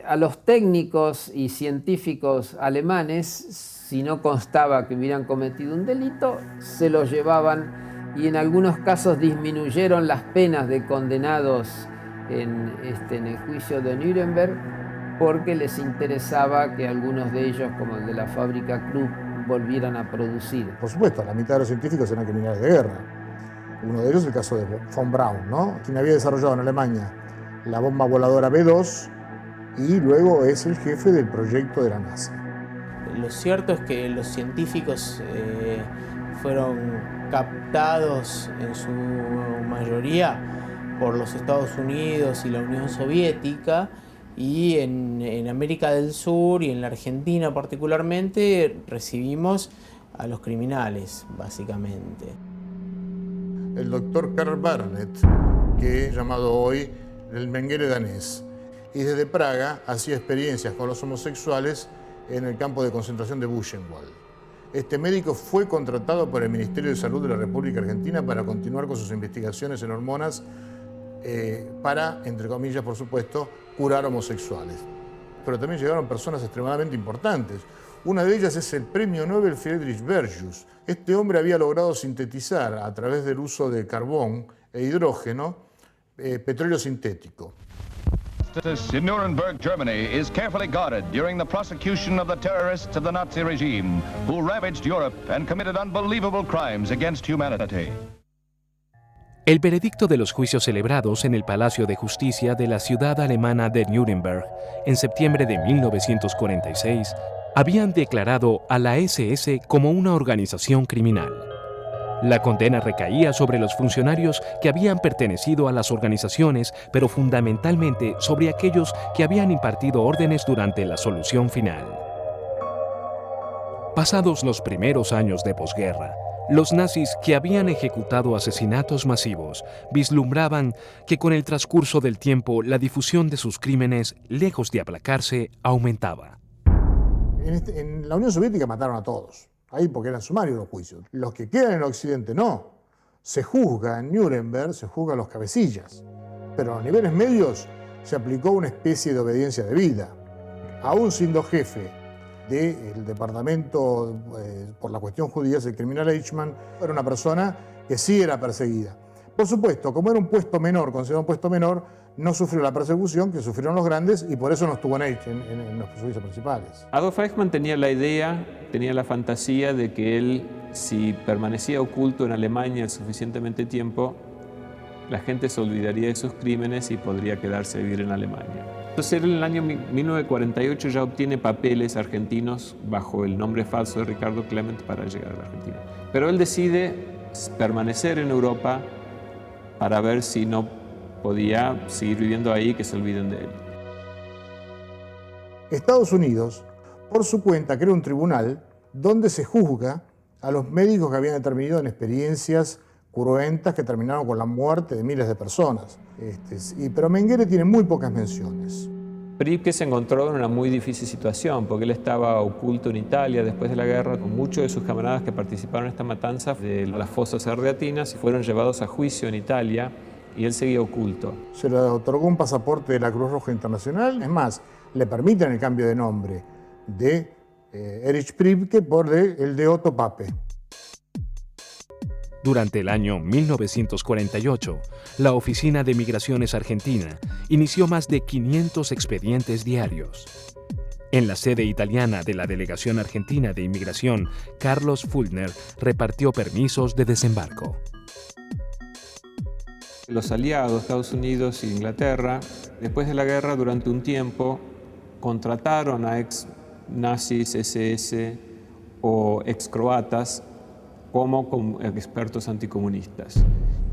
A los técnicos y científicos alemanes, si no constaba que hubieran cometido un delito, se los llevaban y en algunos casos disminuyeron las penas de condenados en el juicio de Nuremberg porque les interesaba que algunos de ellos, como el de la fábrica Krupp, volvieran a producir. Por supuesto, la mitad de los científicos eran criminales de guerra. Uno de ellos es el caso de von Braun, ¿no? Quien había desarrollado en Alemania la bomba voladora B-2 y luego es el jefe del proyecto de la NASA. Lo cierto es que los científicos fueron captados en su mayoría por los Estados Unidos y la Unión Soviética Y en América del Sur y en la Argentina particularmente recibimos a los criminales, básicamente. El doctor Karl Barnett, que es llamado hoy el Mengele danés, y desde Praga hacía experiencias con los homosexuales en el campo de concentración de Buchenwald. Este médico fue contratado por el Ministerio de Salud de la República Argentina para continuar con sus investigaciones en hormonas para, entre comillas, por supuesto, curar homosexuales. Pero también llegaron personas extremadamente importantes. Una de ellas es el premio Nobel Friedrich Bergius. Este hombre había logrado sintetizar, a través del uso de carbón e hidrógeno, petróleo sintético. Justice in Nuremberg, Germany, is carefully guarded during the prosecution of the terrorists of the Nazi regime, who ravaged Europe and committed unbelievable crimes against humanity. El veredicto de los juicios celebrados en el Palacio de Justicia de la ciudad alemana de Nuremberg en septiembre de 1946 habían declarado a la SS como una organización criminal. La condena recaía sobre los funcionarios que habían pertenecido a las organizaciones, pero fundamentalmente sobre aquellos que habían impartido órdenes durante la solución final. Pasados los primeros años de posguerra, los nazis, que habían ejecutado asesinatos masivos, vislumbraban que con el transcurso del tiempo la difusión de sus crímenes, lejos de aplacarse, aumentaba. En la Unión Soviética mataron a todos, ahí porque eran sumarios los juicios. Los que quedan en Occidente no. Se juzga en Nuremberg, se juzga a los cabecillas. Pero a los niveles medios se aplicó una especie de obediencia de vida. Aún siendo jefe del departamento por la cuestión judía, el criminal Eichmann era una persona que sí era perseguida. Por supuesto, como era un puesto menor, considerado un puesto menor, no sufrió la persecución que sufrieron los grandes y por eso no estuvo en los juicios principales. Adolf Eichmann tenía la idea, tenía la fantasía de que él, si permanecía oculto en Alemania el suficientemente tiempo, la gente se olvidaría de sus crímenes y podría quedarse a vivir en Alemania. Entonces él en el año 1948 ya obtiene papeles argentinos bajo el nombre falso de Ricardo Clement para llegar a la Argentina. Pero él decide permanecer en Europa para ver si no podía seguir viviendo ahí, que se olviden de él. Estados Unidos, por su cuenta, crea un tribunal donde se juzga a los médicos que habían intervenido en experiencias cruentas que terminaron con la muerte de miles de personas. Pero Mengele tiene muy pocas menciones. Priebke se encontró en una muy difícil situación porque él estaba oculto en Italia después de la guerra con muchos de sus camaradas que participaron en esta matanza de las fosas ardeatinas y fueron llevados a juicio en Italia y él seguía oculto. Se le otorgó un pasaporte de la Cruz Roja Internacional, es más, le permiten el cambio de nombre de Erich Priebke por el de Otto Pape. Durante el año 1948, la Oficina de Migraciones Argentina inició más de 500 expedientes diarios. En la sede italiana de la Delegación Argentina de Inmigración, Carlos Fulner repartió permisos de desembarco. Los aliados, Estados Unidos e Inglaterra, después de la guerra, durante un tiempo, contrataron a ex nazis, SS o ex croatas como expertos anticomunistas.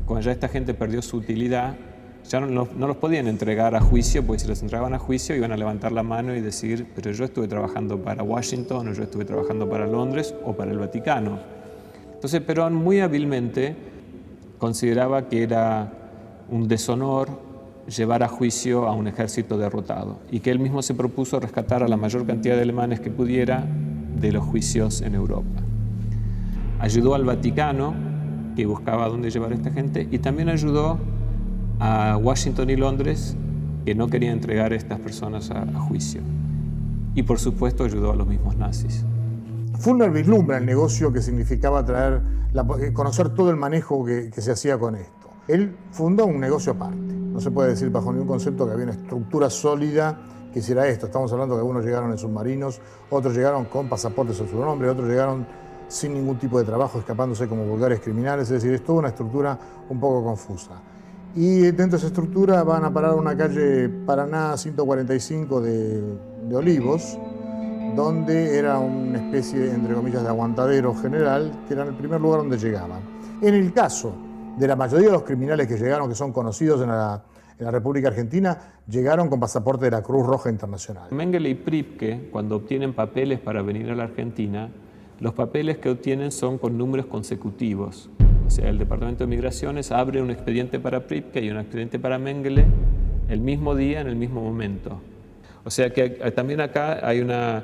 Cuando ya esta gente perdió su utilidad, ya no los podían entregar a juicio, porque si los entregaban a juicio iban a levantar la mano y decir, pero yo estuve trabajando para Washington, o yo estuve trabajando para Londres o para el Vaticano. Entonces Perón muy hábilmente consideraba que era un deshonor llevar a juicio a un ejército derrotado y que él mismo se propuso rescatar a la mayor cantidad de alemanes que pudiera de los juicios en Europa. Ayudó al Vaticano, que buscaba a dónde llevar a esta gente, y también ayudó a Washington y Londres, que no querían entregar a estas personas a juicio. Y por supuesto ayudó a los mismos nazis. Fulner vislumbra el negocio que significaba conocer todo el manejo que se hacía con esto. Él fundó un negocio aparte. No se puede decir bajo ningún concepto que había una estructura sólida que hiciera esto. Estamos hablando que algunos llegaron en submarinos, otros llegaron con pasaportes a su nombre, otros llegaron sin ningún tipo de trabajo, escapándose como vulgares criminales. Es decir, es toda una estructura un poco confusa. Y dentro de esa estructura van a parar a una calle Paraná 145 de Olivos, donde era una especie, entre comillas, de aguantadero general, que era el primer lugar donde llegaban. En el caso de la mayoría de los criminales que llegaron, que son conocidos en en la República Argentina llegaron con pasaporte de la Cruz Roja Internacional. Mengele y Pripke, cuando obtienen papeles para venir a la Argentina, los papeles que obtienen son con números consecutivos. O sea, el Departamento de Migraciones abre un expediente para Pripke y un expediente para Mengele el mismo día, en el mismo momento. O sea que también acá hay una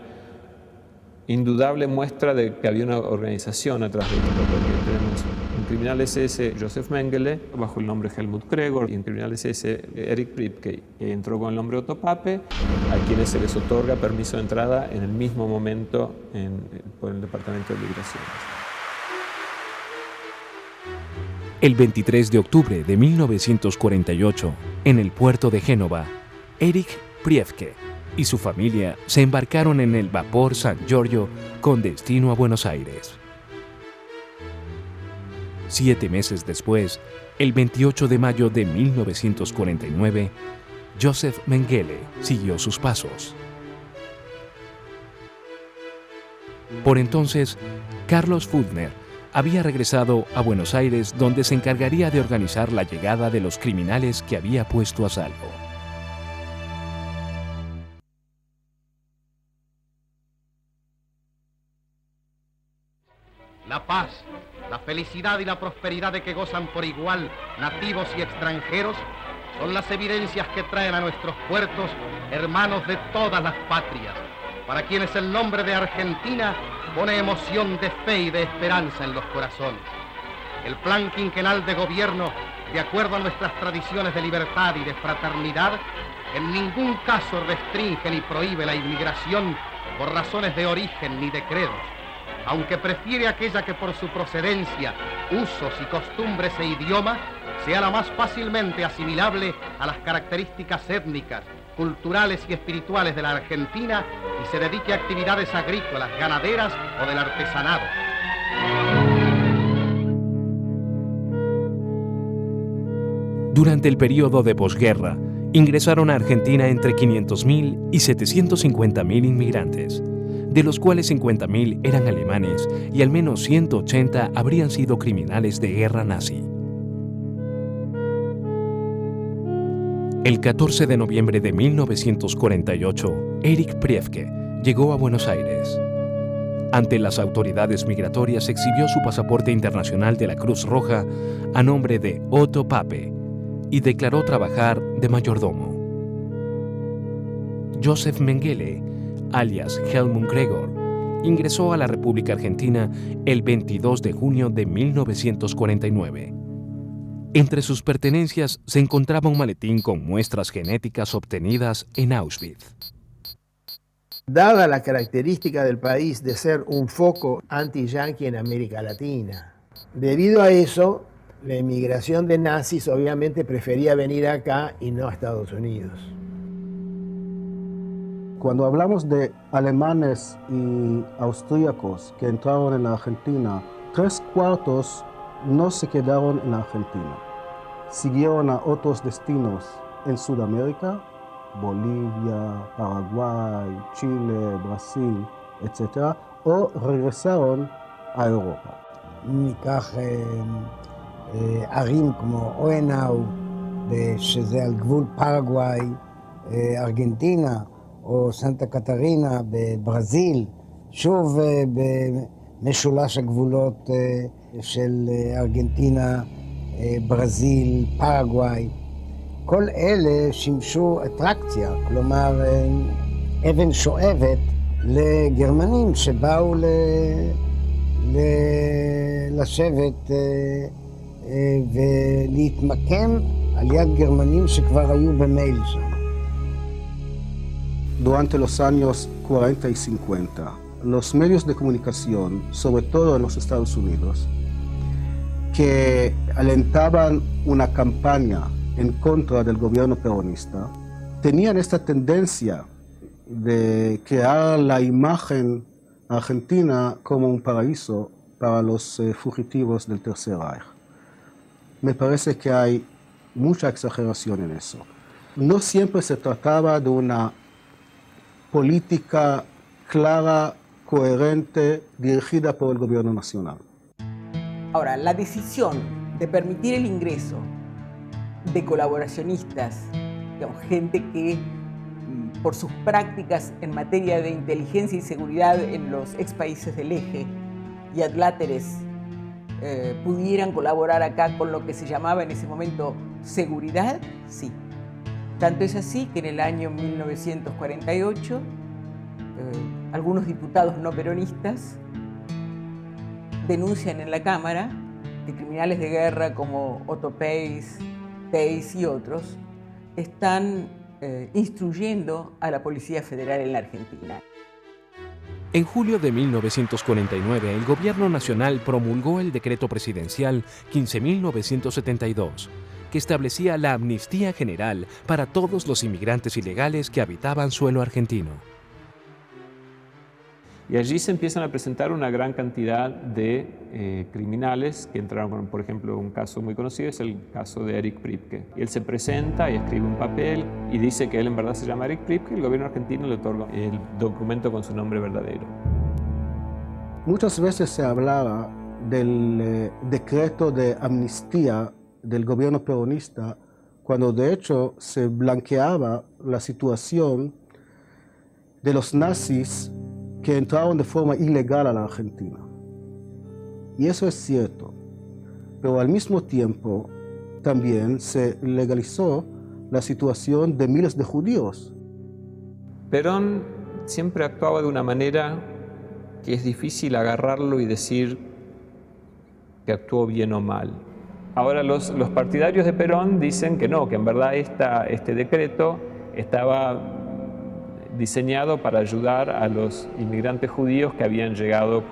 indudable muestra de que había una organización atrás de esto, porque tenemos un criminal SS, Joseph Mengele, bajo el nombre Helmut Gregor, y un criminal SS, Erich Pripke, que entró con el nombre Otto Pape, a quienes se les otorga permiso de entrada en el mismo momento por el Departamento de Migraciones. El 23 de octubre de 1948, en el puerto de Génova, Erich Pripke y su familia se embarcaron en el vapor San Giorgio con destino a Buenos Aires. 7 meses después, el 28 de mayo de 1949, Joseph Mengele siguió sus pasos. Por entonces, Carlos Fultner había regresado a Buenos Aires, donde se encargaría de organizar la llegada de los criminales que había puesto a salvo. La paz, la felicidad y la prosperidad de que gozan por igual nativos y extranjeros son las evidencias que traen a nuestros puertos hermanos de todas las patrias, para quienes el nombre de Argentina pone emoción de fe y de esperanza en los corazones. El plan quinquenal de gobierno, de acuerdo a nuestras tradiciones de libertad y de fraternidad, en ningún caso restringe ni prohíbe la inmigración por razones de origen ni de credos, aunque prefiere aquella que por su procedencia, usos y costumbres e idioma sea la más fácilmente asimilable a las características étnicas, culturales y espirituales de la Argentina y se dedique a actividades agrícolas, ganaderas o del artesanado. Durante el periodo de posguerra, ingresaron a Argentina entre 500.000 y 750.000 inmigrantes, de los cuales 50.000 eran alemanes y al menos 180 habrían sido criminales de guerra nazi. El 14 de noviembre de 1948, Erich Pripke llegó a Buenos Aires. Ante las autoridades migratorias exhibió su pasaporte internacional de la Cruz Roja a nombre de Otto Pape y declaró trabajar de mayordomo. Joseph Mengele, alias Helmut Gregor, ingresó a la República Argentina el 22 de junio de 1949. Entre sus pertenencias se encontraba un maletín con muestras genéticas obtenidas en Auschwitz. Dada la característica del país de ser un foco anti-yanqui en América Latina, debido a eso, la emigración de nazis obviamente prefería venir acá y no a Estados Unidos. Cuando hablamos de alemanes y austríacos que entraron en la Argentina, 3/4 no se quedaron en Argentina. Siguieron a otros destinos en Sudamérica, Bolivia, Paraguay, Chile, Brasil, etc. o regresaron a Europa. ניקח ערים כמו אוהנאו, שזה על גבול פרגוואי, ארגנטינה, או סנטה קטרינה בברזיל, שוב במשולש הגבולות של ארגנטינה, ברזיל, פרגוואי. כל אלה שימשו אטרקציה, כלומר אבן שואבת לגרמנים שבאו לשבת ולהתמקם על יד גרמנים שכבר היו במייל שם. Durante los años 40 y 50, los medios de comunicación, sobre todo en los Estados Unidos, que alentaban una campaña en contra del gobierno peronista, tenían esta tendencia de crear la imagen argentina como un paraíso para los fugitivos del Tercer Reich. Me parece que hay mucha exageración en eso. No siempre se trataba de una política clara, coherente, dirigida por el gobierno nacional. Ahora, la decisión de permitir el ingreso de colaboracionistas, digamos, gente que por sus prácticas en materia de inteligencia y seguridad en los ex países del eje y adláteres pudieran colaborar acá con lo que se llamaba en ese momento seguridad, sí. Tanto es así que en el año 1948 algunos diputados no peronistas denuncian en la Cámara que criminales de guerra como Otto Peis y otros están instruyendo a la Policía Federal en la Argentina. En julio de 1949, el Gobierno Nacional promulgó el Decreto Presidencial 15.972, que establecía la amnistía general para todos los inmigrantes ilegales que habitaban suelo argentino. Y allí se empiezan a presentar una gran cantidad de criminales que entraron, por ejemplo, un caso muy conocido es el caso de Erich Priebke. Y él se presenta y escribe un papel y dice que él en verdad se llama Erich Priebke y el gobierno argentino le otorga el documento con su nombre verdadero. Muchas veces se hablaba del decreto de amnistía del gobierno peronista cuando de hecho se blanqueaba la situación de los nazis que entraron de forma ilegal a la Argentina. Y eso es cierto, pero al mismo tiempo también se legalizó la situación de miles de judíos. Perón siempre actuaba de una manera que es difícil agarrarlo y decir que actuó bien o mal. Ahora los partidarios de Perón dicen que no, que en verdad este decreto estaba diseñado para ayudar a los inmigrantes judíos que habían llegado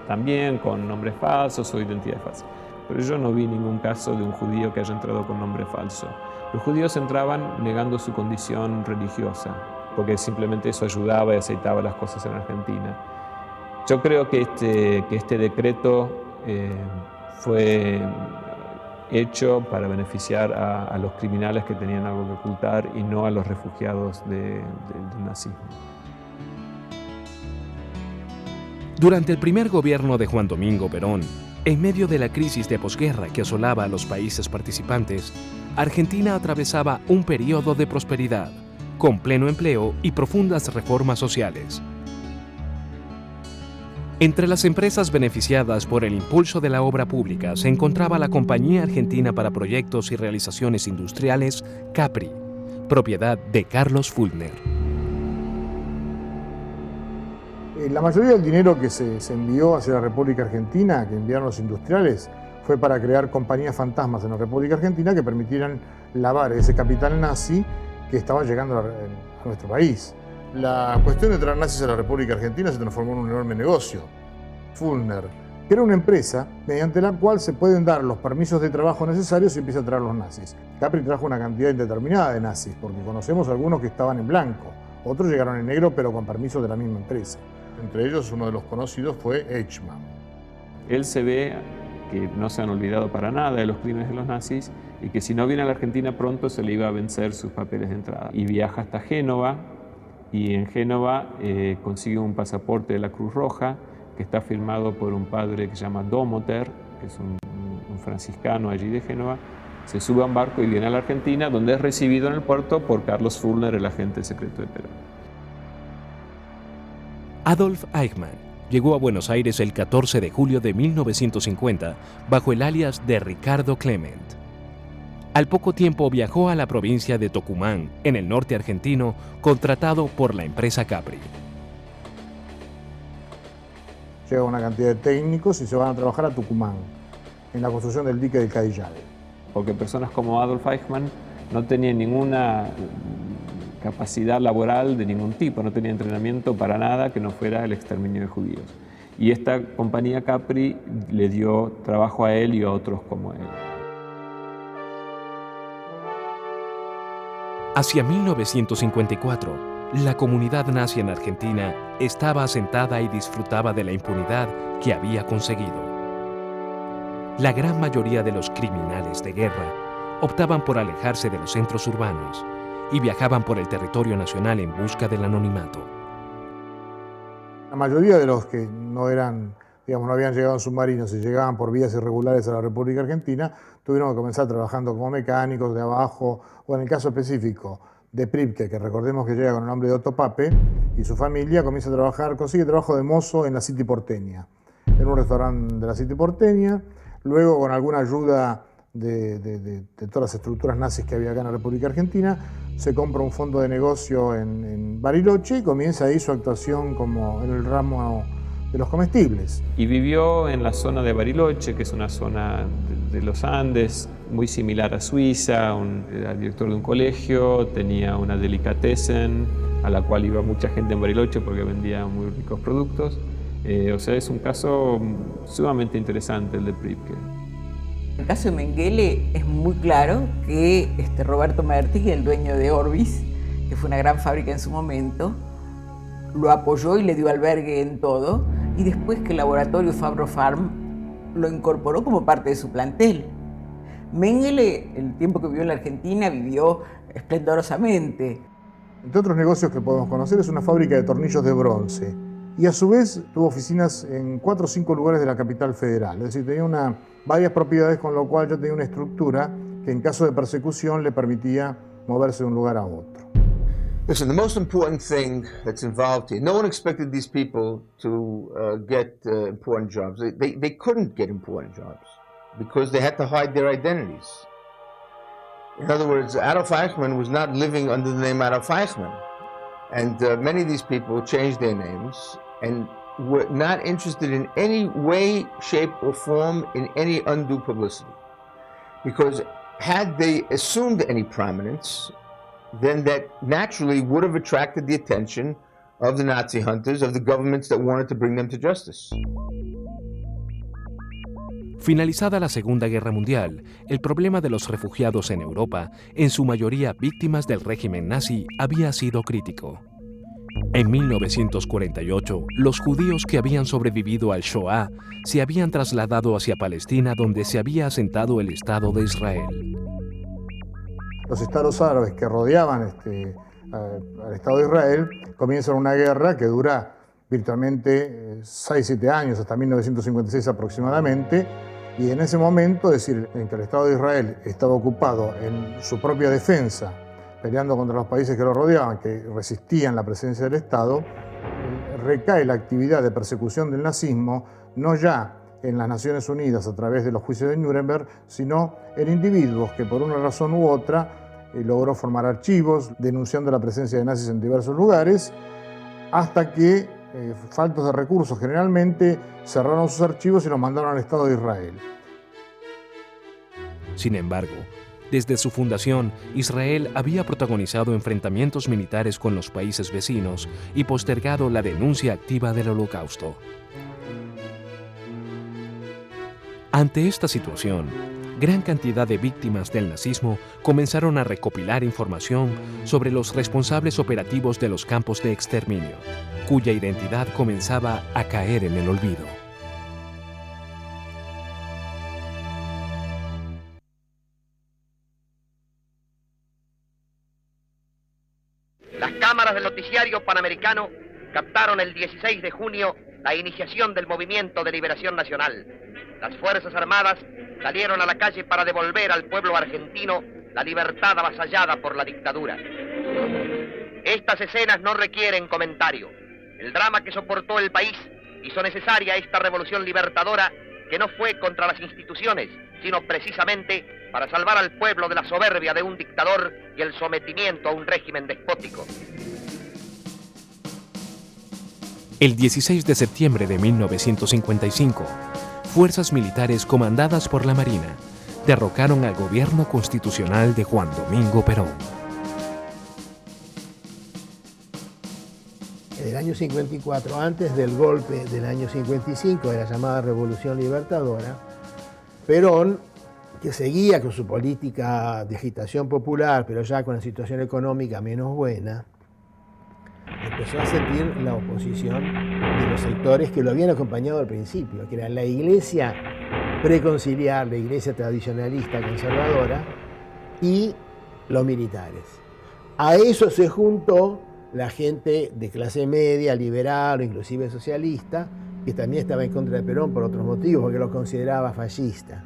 también con nombres falsos o identidades falsas. Pero yo no vi ningún caso de un judío que haya entrado con nombre falso. Los judíos entraban negando su condición religiosa, porque simplemente eso ayudaba y aceitaba las cosas en Argentina. Yo creo que este decreto fue hecho para beneficiar a los criminales que tenían algo que ocultar y no a los refugiados del nazismo. Durante el primer gobierno de Juan Domingo Perón, en medio de la crisis de posguerra que asolaba a los países participantes, Argentina atravesaba un periodo de prosperidad, con pleno empleo y profundas reformas sociales. Entre las empresas beneficiadas por el impulso de la obra pública se encontraba la Compañía Argentina para Proyectos y Realizaciones Industriales, Capri, propiedad de Carlos Fulner. La mayoría del dinero que se envió hacia la República Argentina, que enviaron los industriales, fue para crear compañías fantasmas en la República Argentina que permitieran lavar ese capital nazi que estaba llegando a nuestro país. La cuestión de traer nazis a la República Argentina se transformó en un enorme negocio. Fulner era una empresa mediante la cual se pueden dar los permisos de trabajo necesarios y empieza a traer los nazis. Capri trajo una cantidad indeterminada de nazis, porque conocemos algunos que estaban en blanco, otros llegaron en negro pero con permiso de la misma empresa. Entre ellos, uno de los conocidos fue Eichmann. Él se ve que no se han olvidado para nada de los crímenes de los nazis y que si no viene a la Argentina pronto se le iba a vencer sus papeles de entrada. Y viaja hasta Génova, y en Génova consigue un pasaporte de la Cruz Roja que está firmado por un padre que se llama Domoter, que es un franciscano allí de Génova. Se sube a un barco y viene a la Argentina, donde es recibido en el puerto por Carlos Fulner, el agente secreto de Perón. Adolf Eichmann llegó a Buenos Aires el 14 de julio de 1950 bajo el alias de Ricardo Clement. Al poco tiempo viajó a la provincia de Tucumán, en el norte argentino, contratado por la empresa Capri. Llega una cantidad de técnicos y se van a trabajar a Tucumán, en la construcción del dique del Cadillal. Porque personas como Adolf Eichmann no tenían ninguna capacidad laboral de ningún tipo, no tenía entrenamiento para nada que no fuera el exterminio de judíos. Y esta compañía Capri le dio trabajo a él y a otros como él. Hacia 1954, la comunidad nazi en Argentina estaba asentada y disfrutaba de la impunidad que había conseguido. La gran mayoría de los criminales de guerra optaban por alejarse de los centros urbanos y viajaban por el territorio nacional en busca del anonimato. La mayoría de los que no eran digamos, no habían llegado en submarinos y llegaban por vías irregulares a la República Argentina, tuvieron que comenzar trabajando como mecánicos de abajo, o en el caso específico de Pripke, que recordemos que llega con el nombre de Otto Pape, y su familia comienza a trabajar, consigue trabajo de mozo en la City porteña, en un restaurante de la City porteña, luego con alguna ayuda de todas las estructuras nazis que había acá en la República Argentina, se compra un fondo de negocio en Bariloche y comienza ahí su actuación como en el ramo de los comestibles. Y vivió en la zona de Bariloche, que es una zona de los Andes, muy similar a Suiza, era director de un colegio, tenía una delicatessen a la cual iba mucha gente en Bariloche porque vendía muy ricos productos. O sea, es un caso sumamente interesante el de Pripke. En el caso de Mengele es muy claro que Roberto Mertig, el dueño de Orbis, que fue una gran fábrica en su momento, lo apoyó y le dio albergue en todo, y después que el laboratorio Fabrofarm lo incorporó como parte de su plantel. Mengele, el tiempo que vivió en la Argentina, vivió esplendorosamente. Entre otros negocios que podemos conocer es una fábrica de tornillos de bronce, y a su vez tuvo oficinas en 4 o 5 lugares de la capital federal, es decir, tenía varias propiedades, con lo cual ya tenía una estructura que en caso de persecución le permitía moverse de un lugar a otro. Listen, the most important thing that's involved here, no one expected these people to get important jobs. They couldn't get important jobs because they had to hide their identities. In other words, Adolf Eichmann was not living under the name Adolf Eichmann. And many of these people changed their names and were not interested in any way, shape, or form in any undue publicity. Because had they assumed any prominence, then that naturally would have attracted the attention of the Nazi hunters, of the governments that wanted to bring them to justice. Finalizada la Segunda Guerra Mundial, el problema de los refugiados en Europa, en su mayoría víctimas del régimen nazi, había sido crítico. En 1948, los judíos que habían sobrevivido al Shoah se habían trasladado hacia Palestina, donde se había asentado el Estado de Israel. Los estados árabes que rodeaban al Estado de Israel comienzan una guerra que dura virtualmente 6-7 años, hasta 1956 aproximadamente, y en ese momento, es decir, en que el Estado de Israel estaba ocupado en su propia defensa, peleando contra los países que lo rodeaban, que resistían la presencia del Estado, recae la actividad de persecución del nazismo no ya en las Naciones Unidas a través de los juicios de Nuremberg, sino en individuos que por una razón u otra logró formar archivos denunciando la presencia de nazis en diversos lugares, hasta que, faltos de recursos generalmente, cerraron sus archivos y los mandaron al Estado de Israel. Sin embargo, desde su fundación, Israel había protagonizado enfrentamientos militares con los países vecinos y postergado la denuncia activa del Holocausto. Ante esta situación, gran cantidad de víctimas del nazismo comenzaron a recopilar información sobre los responsables operativos de los campos de exterminio, cuya identidad comenzaba a caer en el olvido. Las cámaras del noticiario panamericano captaron el 16 de junio la iniciación del Movimiento de Liberación Nacional. Las Fuerzas Armadas salieron a la calle para devolver al pueblo argentino la libertad avasallada por la dictadura. Estas escenas no requieren comentario. El drama que soportó el país hizo necesaria esta revolución libertadora, que no fue contra las instituciones, sino precisamente para salvar al pueblo de la soberbia de un dictador y el sometimiento a un régimen despótico. El 16 de septiembre de 1955, fuerzas militares comandadas por la Marina derrocaron al gobierno constitucional de Juan Domingo Perón. En el año 54, antes del golpe del año 55, de la llamada Revolución Libertadora, Perón, que seguía con su política de agitación popular, pero ya con la situación económica menos buena, empezó a sentir la oposición de los sectores que lo habían acompañado al principio, que era la iglesia preconciliar, la iglesia tradicionalista conservadora, y los militares. A eso se juntó la gente de clase media, liberal o inclusive socialista, que también estaba en contra de Perón por otros motivos, porque lo consideraba fascista.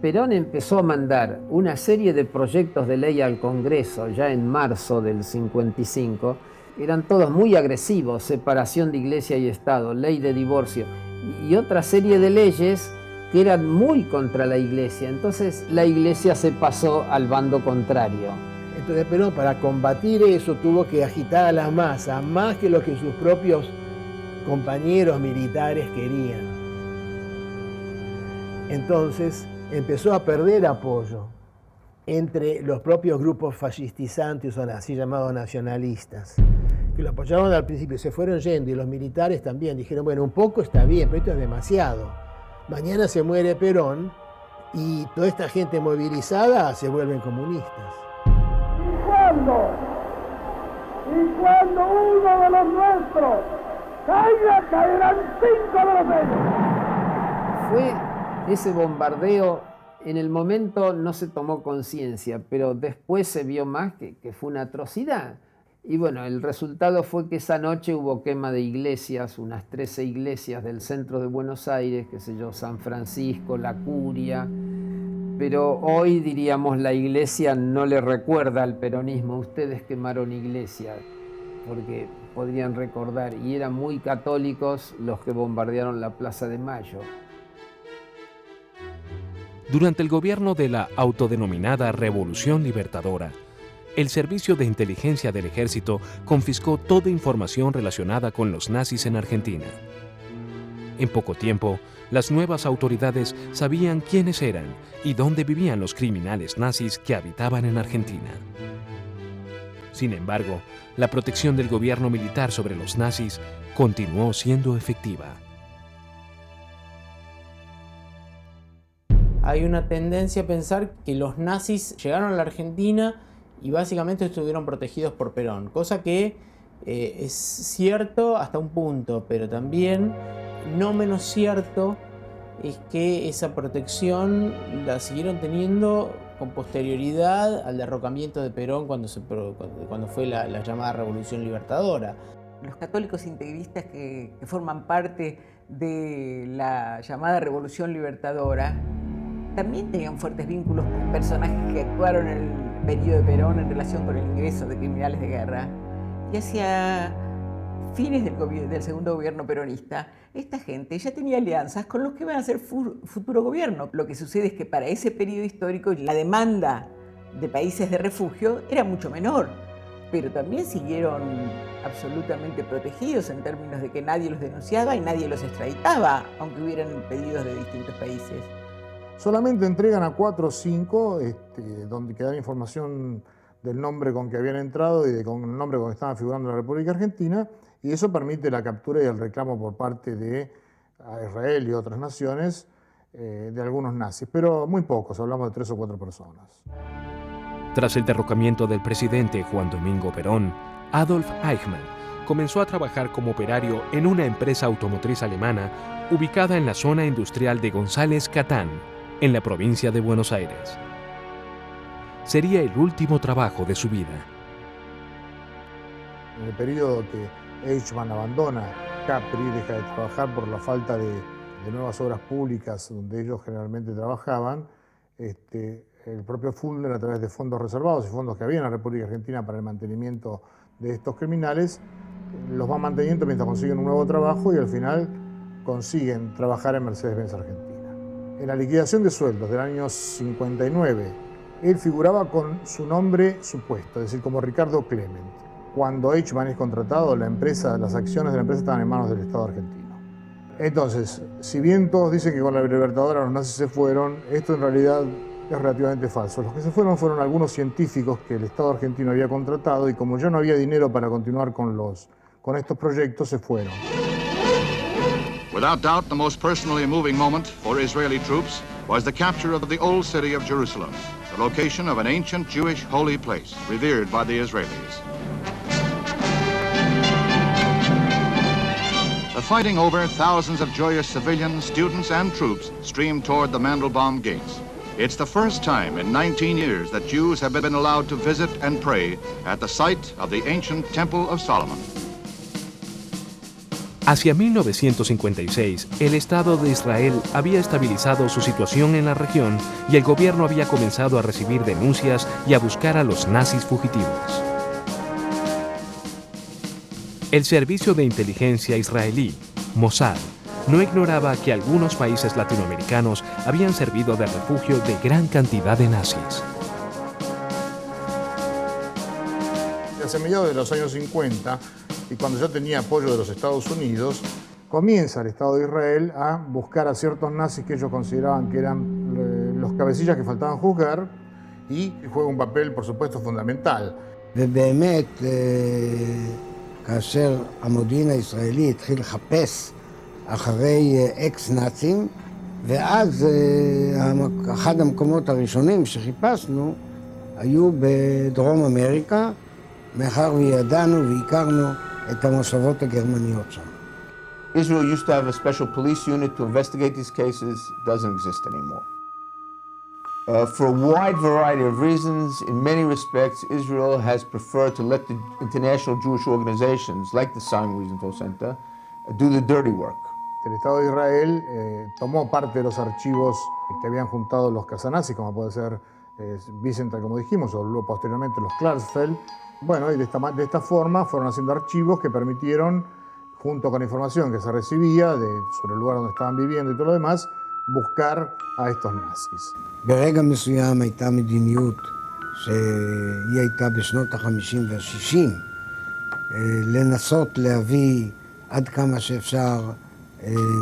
Perón empezó a mandar una serie de proyectos de ley al Congreso ya en marzo del 55. Eran todos muy agresivos: separación de Iglesia y Estado, ley de divorcio y otra serie de leyes que eran muy contra la Iglesia. Entonces la Iglesia se pasó al bando contrario. Entonces Perón, para combatir eso, tuvo que agitar a las masas, más que lo que sus propios compañeros militares querían. Entonces empezó a perder apoyo entre los propios grupos fascistizantes o así llamados nacionalistas, que lo apoyaron al principio, se fueron yendo, y los militares también dijeron, bueno, un poco está bien, pero esto es demasiado. Mañana se muere Perón y toda esta gente movilizada se vuelven comunistas. Y cuando uno de los nuestros caiga, caerán 5 de los ellos. Fue ese bombardeo, en el momento no se tomó conciencia, pero después se vio más que fue una atrocidad. Y bueno, el resultado fue que esa noche hubo quema de iglesias, unas 13 iglesias del centro de Buenos Aires, qué sé yo, San Francisco, La Curia. Pero hoy, diríamos, la iglesia no le recuerda al peronismo. Ustedes quemaron iglesias, porque podrían recordar, y eran muy católicos los que bombardearon la Plaza de Mayo. Durante el gobierno de la autodenominada Revolución Libertadora, el Servicio de Inteligencia del Ejército confiscó toda información relacionada con los nazis en Argentina. En poco tiempo, las nuevas autoridades sabían quiénes eran y dónde vivían los criminales nazis que habitaban en Argentina. Sin embargo, la protección del gobierno militar sobre los nazis continuó siendo efectiva. Hay una tendencia a pensar que los nazis llegaron a la Argentina y básicamente estuvieron protegidos por Perón, cosa que es cierto hasta un punto, pero también no menos cierto es que esa protección la siguieron teniendo con posterioridad al derrocamiento de Perón cuando fue la llamada Revolución Libertadora. Los católicos integristas que forman parte de la llamada Revolución Libertadora también tenían fuertes vínculos con personajes que actuaron en el periodo de Perón en relación con el ingreso de criminales de guerra. Y hacia fines del segundo gobierno peronista, esta gente ya tenía alianzas con los que iban a ser futuro gobierno. Lo que sucede es que para ese periodo histórico la demanda de países de refugio era mucho menor, pero también siguieron absolutamente protegidos en términos de que nadie los denunciaba y nadie los extraditaba, aunque hubieran pedidos de distintos países. Solamente entregan a 4 o 5, donde queda información del nombre con que habían entrado y con el nombre con que estaban figurando en la República Argentina, y eso permite la captura y el reclamo por parte de Israel y otras naciones de algunos nazis, pero muy pocos, hablamos de 3 o 4 personas. Tras el derrocamiento del presidente Juan Domingo Perón, Adolf Eichmann comenzó a trabajar como operario en una empresa automotriz alemana ubicada en la zona industrial de González Catán, en la provincia de Buenos Aires. Sería el último trabajo de su vida. En el periodo que Eichmann abandona Capri, deja de trabajar por la falta de nuevas obras públicas donde ellos generalmente trabajaban, el propio Fulner, a través de fondos reservados y fondos que había en la República Argentina para el mantenimiento de estos criminales, los va manteniendo mientras consiguen un nuevo trabajo y al final consiguen trabajar en Mercedes-Benz Argentina. En la liquidación de sueldos del año 59, él figuraba con su nombre supuesto, es decir, como Ricardo Clement. Cuando Eichmann es contratado, las acciones de la empresa estaban en manos del Estado argentino. Entonces, si bien todos dicen que con la Libertadora los nazis se fueron, esto en realidad es relativamente falso. Los que se fueron algunos científicos que el Estado argentino había contratado y como ya no había dinero para continuar con estos proyectos, se fueron. Without doubt, the most personally moving moment for Israeli troops was the capture of the old city of Jerusalem, the location of an ancient Jewish holy place, revered by the Israelis. The fighting over, thousands of joyous civilians, students, and troops streamed toward the Mandelbaum gates. It's the first time in 19 years that Jews have been allowed to visit and pray at the site of the ancient Temple of Solomon. Hacia 1956, el Estado de Israel había estabilizado su situación en la región y el gobierno había comenzado a recibir denuncias y a buscar a los nazis fugitivos. El servicio de inteligencia israelí, Mossad, no ignoraba que algunos países latinoamericanos habían servido de refugio de gran cantidad de nazis. Hacia mediados de los años 50, y cuando ya tenía apoyo de los Estados Unidos, comienza el Estado de Israel a buscar a ciertos nazis que ellos consideraban que eran los cabecillas que faltaban juzgar, y juega un papel, por supuesto, fundamental. ובאמת, כאשר המודיעין הישראלי התחיל לחפש אחרי אקס-נאצים, ואז אחד המקומות הראשונים שחיפשנו היו בדרום אמריקה, מאחר וידענו והכרנו את המושבות הגרמניות שם. Israel used to have a special police unit to investigate these cases. Doesn't exist anymore. For a wide variety of reasons, in many respects, Israel has preferred to let the international Jewish organizations, like the Simon Wiesenthal Center, do the dirty work. El Estado de Israel tomó parte de los archivos que habían juntado los casanazis, como puede ser Wiesenthal, como dijimos, o luego posteriormente los Klarsfeld. Bueno, y de esta forma fueron haciendo archivos que permitieron, junto con información que se recibía sobre el lugar donde estaban viviendo y todo lo demás, buscar a estos nazis. ברגע מסוים הייתה מדיניות שהיא הייתה בשנות ה-50 וה-60 לנסות להביא עד כמה שאפשר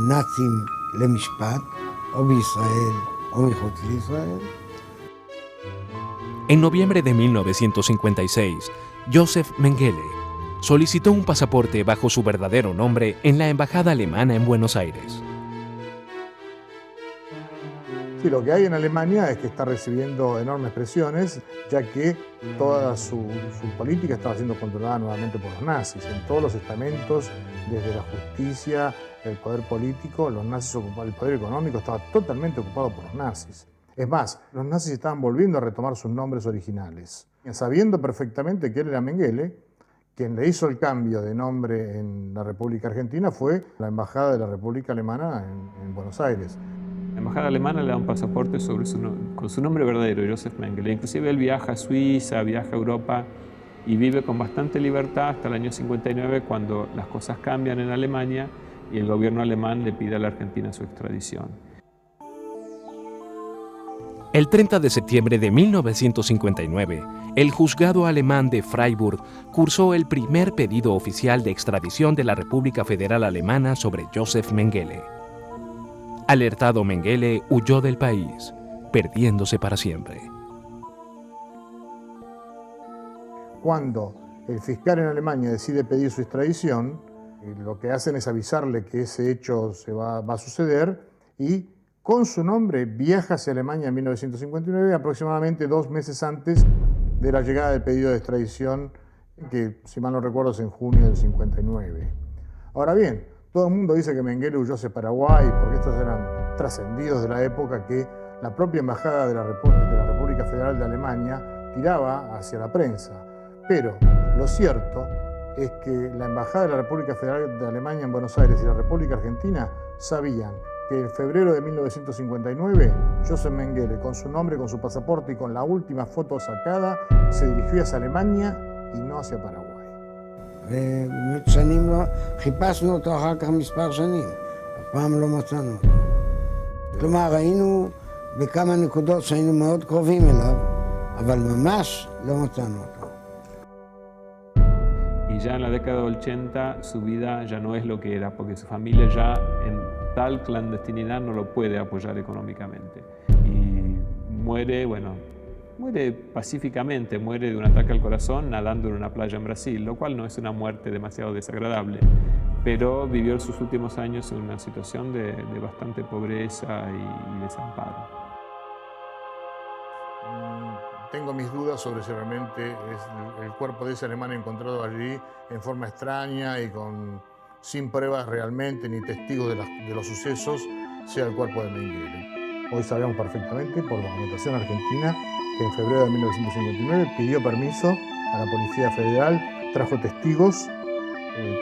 נאצים למשפט, או בישראל או מחוץ לישראל. En noviembre de 1956, Joseph Mengele solicitó un pasaporte bajo su verdadero nombre en la embajada alemana en Buenos Aires. Sí, lo que hay en Alemania es que está recibiendo enormes presiones, ya que toda su política estaba siendo controlada nuevamente por los nazis. En todos los estamentos, desde la justicia, el poder político, los nazis ocupaban el poder económico, estaba totalmente ocupado por los nazis. Es más, los nazis estaban volviendo a retomar sus nombres originales. Sabiendo perfectamente que él era Mengele, quien le hizo el cambio de nombre en la República Argentina fue la Embajada de la República Alemana en Buenos Aires. La embajada alemana le da un pasaporte con su nombre verdadero, Joseph Mengele. Inclusive él viaja a Suiza, viaja a Europa y vive con bastante libertad hasta el año 59, cuando las cosas cambian en Alemania y el gobierno alemán le pide a la Argentina su extradición. El 30 de septiembre de 1959, el juzgado alemán de Freiburg cursó el primer pedido oficial de extradición de la República Federal Alemana sobre Joseph Mengele. Alertado, Mengele huyó del país, perdiéndose para siempre. Cuando el fiscal en Alemania decide pedir su extradición, lo que hacen es avisarle que ese hecho va a suceder y con su nombre viaja hacia Alemania en 1959, aproximadamente 2 meses antes de la llegada del pedido de extradición, que si mal no recuerdo es en junio del 59. Ahora bien, todo el mundo dice que Mengele huyó hacia Paraguay, porque estos eran trascendidos de la época que la propia embajada de la República Federal de Alemania tiraba hacia la prensa. Pero lo cierto es que la embajada de la República Federal de Alemania en Buenos Aires y la República Argentina sabían que en febrero de 1959, Joseph Mengele, con su nombre, con su pasaporte y con la última foto sacada, se dirigió hacia Alemania y no hacia Paraguay. שנים לא, חיפשנו אותו אחר כך מספר שנים, אף פעם לא מצאנו אותו. כלומר, היינו בכמה נקודות שהיינו מאוד קרובים אליו, אבל ממש לא מצאנו אותו. Y ya en la década del 80 su vida ya no es lo que era, porque su familia ya en tal clandestinidad no lo puede apoyar económicamente. Y muere pacíficamente, muere de un ataque al corazón nadando en una playa en Brasil, lo cual no es una muerte demasiado desagradable, pero vivió sus últimos años en una situación de bastante pobreza y desamparo. Tengo mis dudas sobre si realmente el cuerpo de ese alemán encontrado allí en forma extraña y sin pruebas realmente ni testigos de los sucesos sea el cuerpo de Mengele. Hoy sabemos perfectamente por documentación argentina que en febrero de 1959 pidió permiso a la Policía Federal, trajo testigos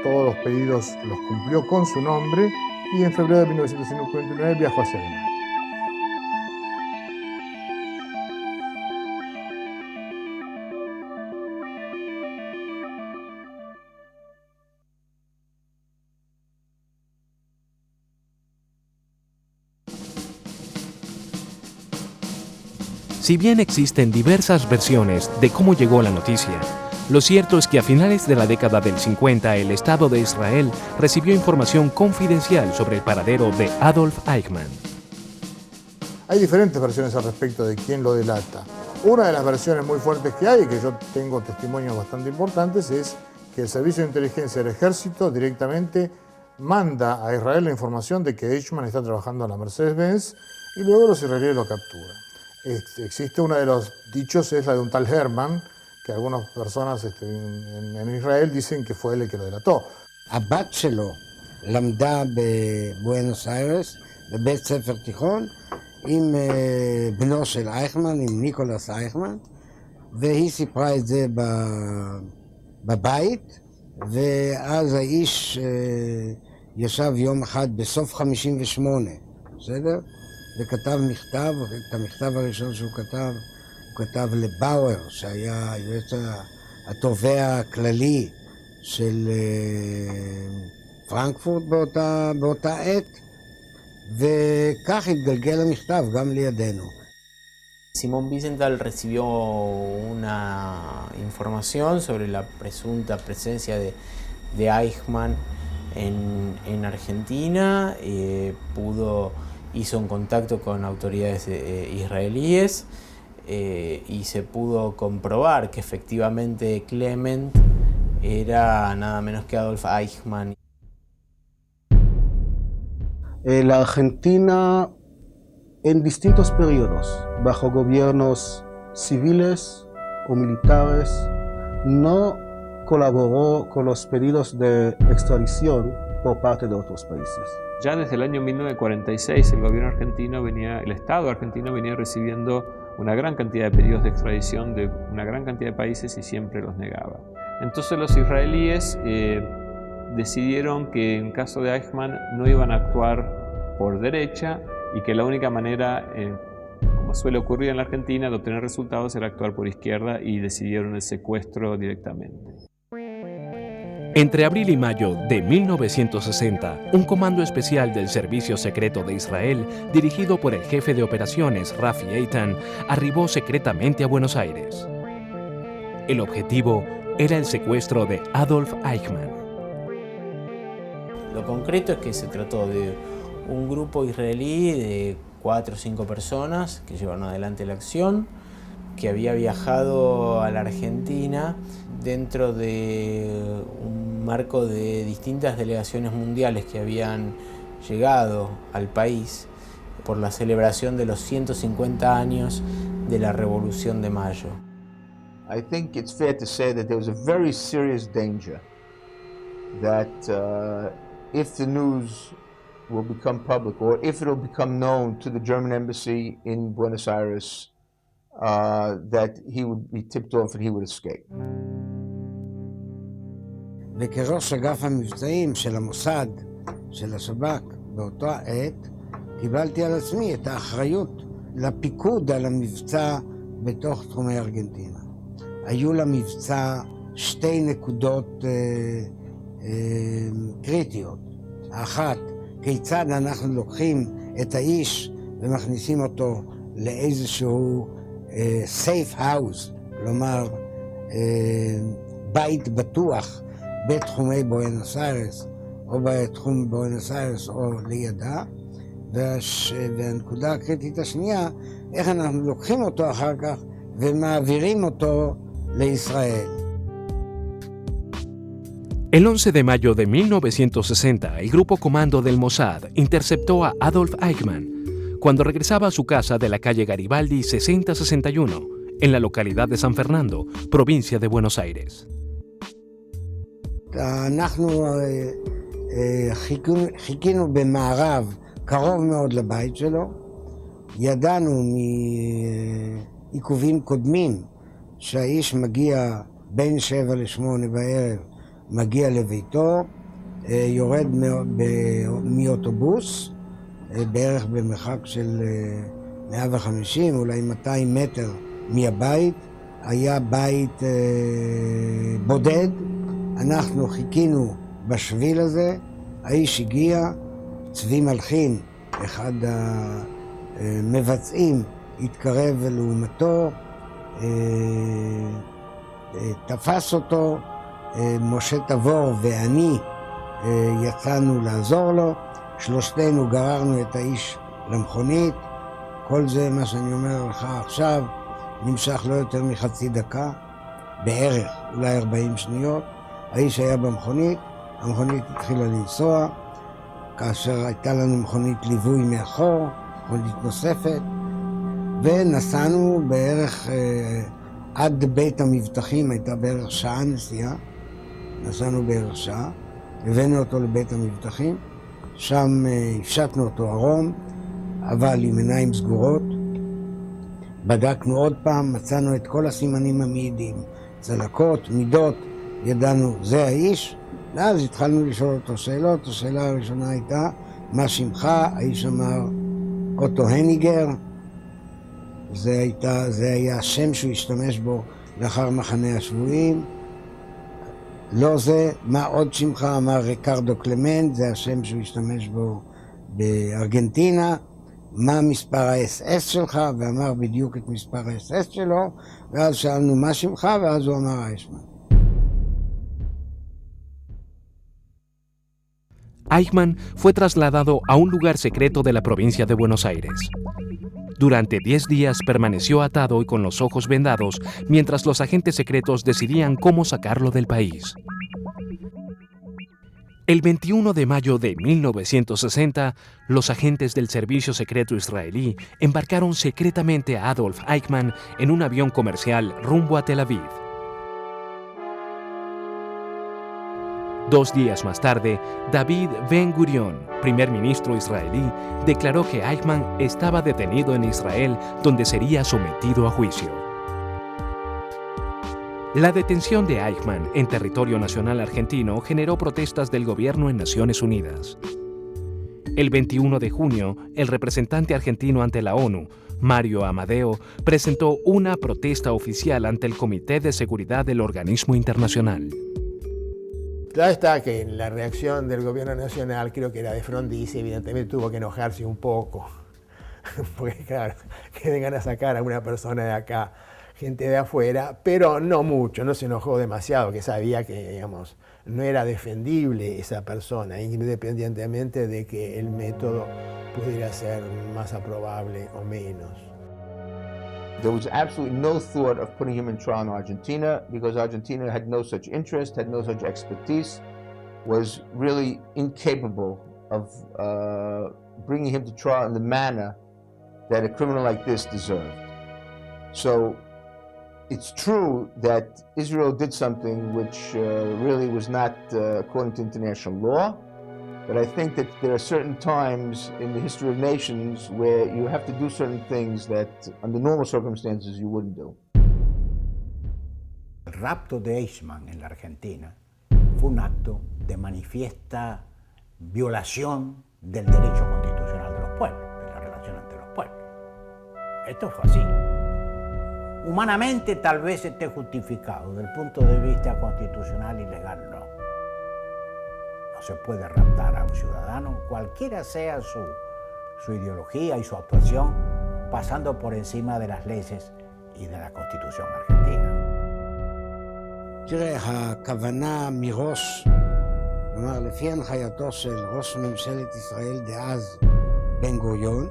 todos los pedidos los cumplió con su nombre y en febrero de 1959 viajó hacia Alemania. Si bien existen diversas versiones de cómo llegó la noticia, lo cierto es que a finales de la década del 50 el Estado de Israel recibió información confidencial sobre el paradero de Adolf Eichmann. Hay diferentes versiones al respecto de quién lo delata. Una de las versiones muy fuertes que hay, y que yo tengo testimonios bastante importantes, es que el Servicio de Inteligencia del Ejército directamente manda a Israel la información de que Eichmann está trabajando en la Mercedes-Benz y luego los israelíes lo capturan. Existe uno de los dichos, es la de un tal Herman, que algunas personas en Israel dicen que fue él el que lo delató. הבת שלו למדה בבואנוס איירס, בבית ספר תיכון, עם בנו של אייכמן, עם ניקולס אייכמן, והיא סיפרה את זה בבית, ואז האיש ישב יום אחד בסוף 58, בסדר? וכתב מכתב, את המכתב הראשון שהוא כתב, הוא כתב לבאואר, שהיה היועץ התובע הכללי של פרנקפורט באותה עת, וכך התגלגל המכתב גם לידינו. Simón Wiesenthal recibió una información sobre la presunta presencia de Eichmann en Argentina, hizo un contacto con autoridades israelíes y se pudo comprobar que efectivamente Clement era nada menos que Adolf Eichmann. La Argentina en distintos periodos, bajo gobiernos civiles o militares, no colaboró con los pedidos de extradición por parte de otros países. Ya desde el año 1946 el Estado argentino venía recibiendo una gran cantidad de pedidos de extradición de una gran cantidad de países y siempre los negaba. Entonces los israelíes decidieron que en caso de Eichmann no iban a actuar por derecha y que la única manera, como suele ocurrir en la Argentina, de obtener resultados era actuar por izquierda y decidieron el secuestro directamente. Entre abril y mayo de 1960, un comando especial del Servicio Secreto de Israel, dirigido por el jefe de operaciones Rafi Eitan, arribó secretamente a Buenos Aires. El objetivo era el secuestro de Adolf Eichmann. Lo concreto es que se trató de un grupo israelí de 4 o 5 personas que llevaron adelante la acción, que había viajado a la Argentina dentro de un marco de distintas delegaciones mundiales que habían llegado al país por la celebración de los 150 años de la Revolución de Mayo. I think it's fair to say that there was a very serious danger that if the news will become public or if it will become known to the German embassy in Buenos Aires, that he would be tipped off and he would escape. וכראש אגף המבצעים של המוסד, של השב"כ, באותה עת, קיבלתי על עצמי את האחריות לפיקוד על המבצע בתוך תחומי ארגנטינה. היו למבצע 2 נקודות קריטיות. האחת, כיצד אנחנו לוקחים את האיש ומכניסים אותו לאיזשהו safe house, כלומר בית בטוח בתחומי בואנוס איירס, או בתחום בואנוס איירס או לידה. והנקודה הקריטית השנייה, איך אנחנו לוקחים אותו אחר כך ומעבירים אותו לישראל. El 11 de mayo de 1960, el grupo comando del Mossad interceptó a Adolf Eichmann cuando regresaba a su casa de la calle Garibaldi 6061, en la localidad de San Fernando, provincia de Buenos Aires. אנחנו חיכינו במערב קרוב מאוד לבית שלו. ידענו מעיכובים קודמים שהאיש מגיע בין 7 ל-8 בערב מגיע לביתו, יורד מאוטובוס, בערך במרחק של 150, אולי 200 מטר מהבית. היה בית בודד, אנחנו חיכינו בשביל הזה, האיש הגיע, צבי מלחין, אחד המבצעים, התקרב לעומתו, תפס אותו, משה תבור ואני יצאנו לעזור לו, שלושתנו גררנו את האיש למכונית. כל זה, מה שאני אומר לך עכשיו, נמשך לא יותר מחצי דקה, בערך, אולי 40 שניות. האיש היה במכונית, המכונית התחילה לנסוע, כאשר הייתה לנו מכונית ליווי מאחור, מכונית נוספת, ונסענו בערך עד בית המבטחים, הייתה בערך שעה נסיעה, נסענו בערך שעה, הבאנו אותו לבית המבטחים, שם הפשטנו אותו ערום, אבל עם עיניים סגורות, בדקנו עוד פעם, מצאנו את כל הסימנים המעידים, צלקות, מידות, ידענו, זה האיש, ואז התחלנו לשאול אותו שאלות. השאלה הראשונה הייתה, מה שמך? האיש אמר, אוטו הניגר, זה היה השם שהוא השתמש בו לאחר מחנה השבויים. לא זה, מה עוד שמך? אמר ריקרדו קלמנט, זה השם שהוא השתמש בו בארגנטינה. מה מספר ה-SS שלך? ואמר בדיוק את מספר ה-SS שלו, ואז שאלנו מה שמך, ואז הוא אמר אייכמן. Eichmann fue trasladado a un lugar secreto de la provincia de Buenos Aires. Durante 10 días permaneció atado y con los ojos vendados mientras los agentes secretos decidían cómo sacarlo del país. El 21 de mayo de 1960, los agentes del servicio secreto israelí embarcaron secretamente a Adolf Eichmann en un avión comercial rumbo a Tel Aviv. 2 días más tarde, David Ben-Gurion, primer ministro israelí, declaró que Eichmann estaba detenido en Israel, donde sería sometido a juicio. La detención de Eichmann en territorio nacional argentino generó protestas del gobierno en Naciones Unidas. El 21 de junio, el representante argentino ante la ONU, Mario Amadeo, presentó una protesta oficial ante el Comité de Seguridad del organismo internacional. Claro está que la reacción del gobierno nacional creo que era de Frondizi, evidentemente tuvo que enojarse un poco, porque claro, que vengan a sacar a una persona de acá, gente de afuera, pero no mucho, no se enojó demasiado, que sabía que, digamos, no era defendible esa persona, independientemente de que el método pudiera ser más aprobable o menos. There was absolutely no thought of putting him in trial in Argentina because Argentina had no such interest, had no such expertise, was really incapable of bringing him to trial in the manner that a criminal like this deserved. So it's true that Israel did something which really was not according to international law. But I think that there are certain times in the history of nations where you have to do certain things that under normal circumstances you wouldn't do. El rapto de Eichmann en la Argentina fue un acto de manifiesta violación del derecho constitucional de los pueblos, de la relación entre los pueblos. Esto fue así. Humanamente tal vez esté justificado, desde el punto de vista constitucional y legal no. No se puede raptar a un ciudadano, cualquiera sea su ideología y su actuación, pasando por encima de las leyes y de la Constitución argentina. תראה, הכוונה מראש, כלומר, לפי הנחייתו של ראש ממשלת ישראל דאז בן גוריון,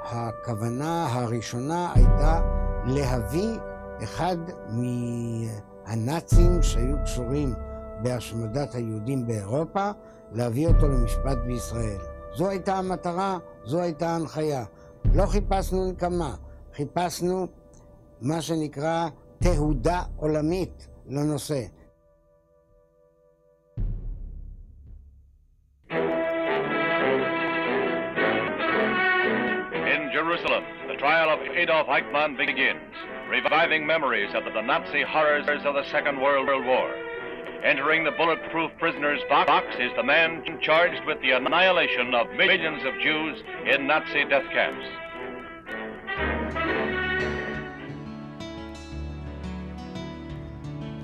הכוונה הראשונה הייתה להביא אחד מהנאצים שהיו קשורים בהשמדת היהודים באירופה, להביא אותו למשפט בישראל. זו הייתה המטרה, זו הייתה ההנחיה. לא חיפשנו נקמה, חיפשנו מה שנקרא תהודה עולמית לנושא. In Jerusalem, the trial of Adolf Eichmann begins, reviving memories of the Nazi horrors of the Second World War. Entering the bulletproof prisoner's box is the man charged with the annihilation of millions of Jews in Nazi death camps.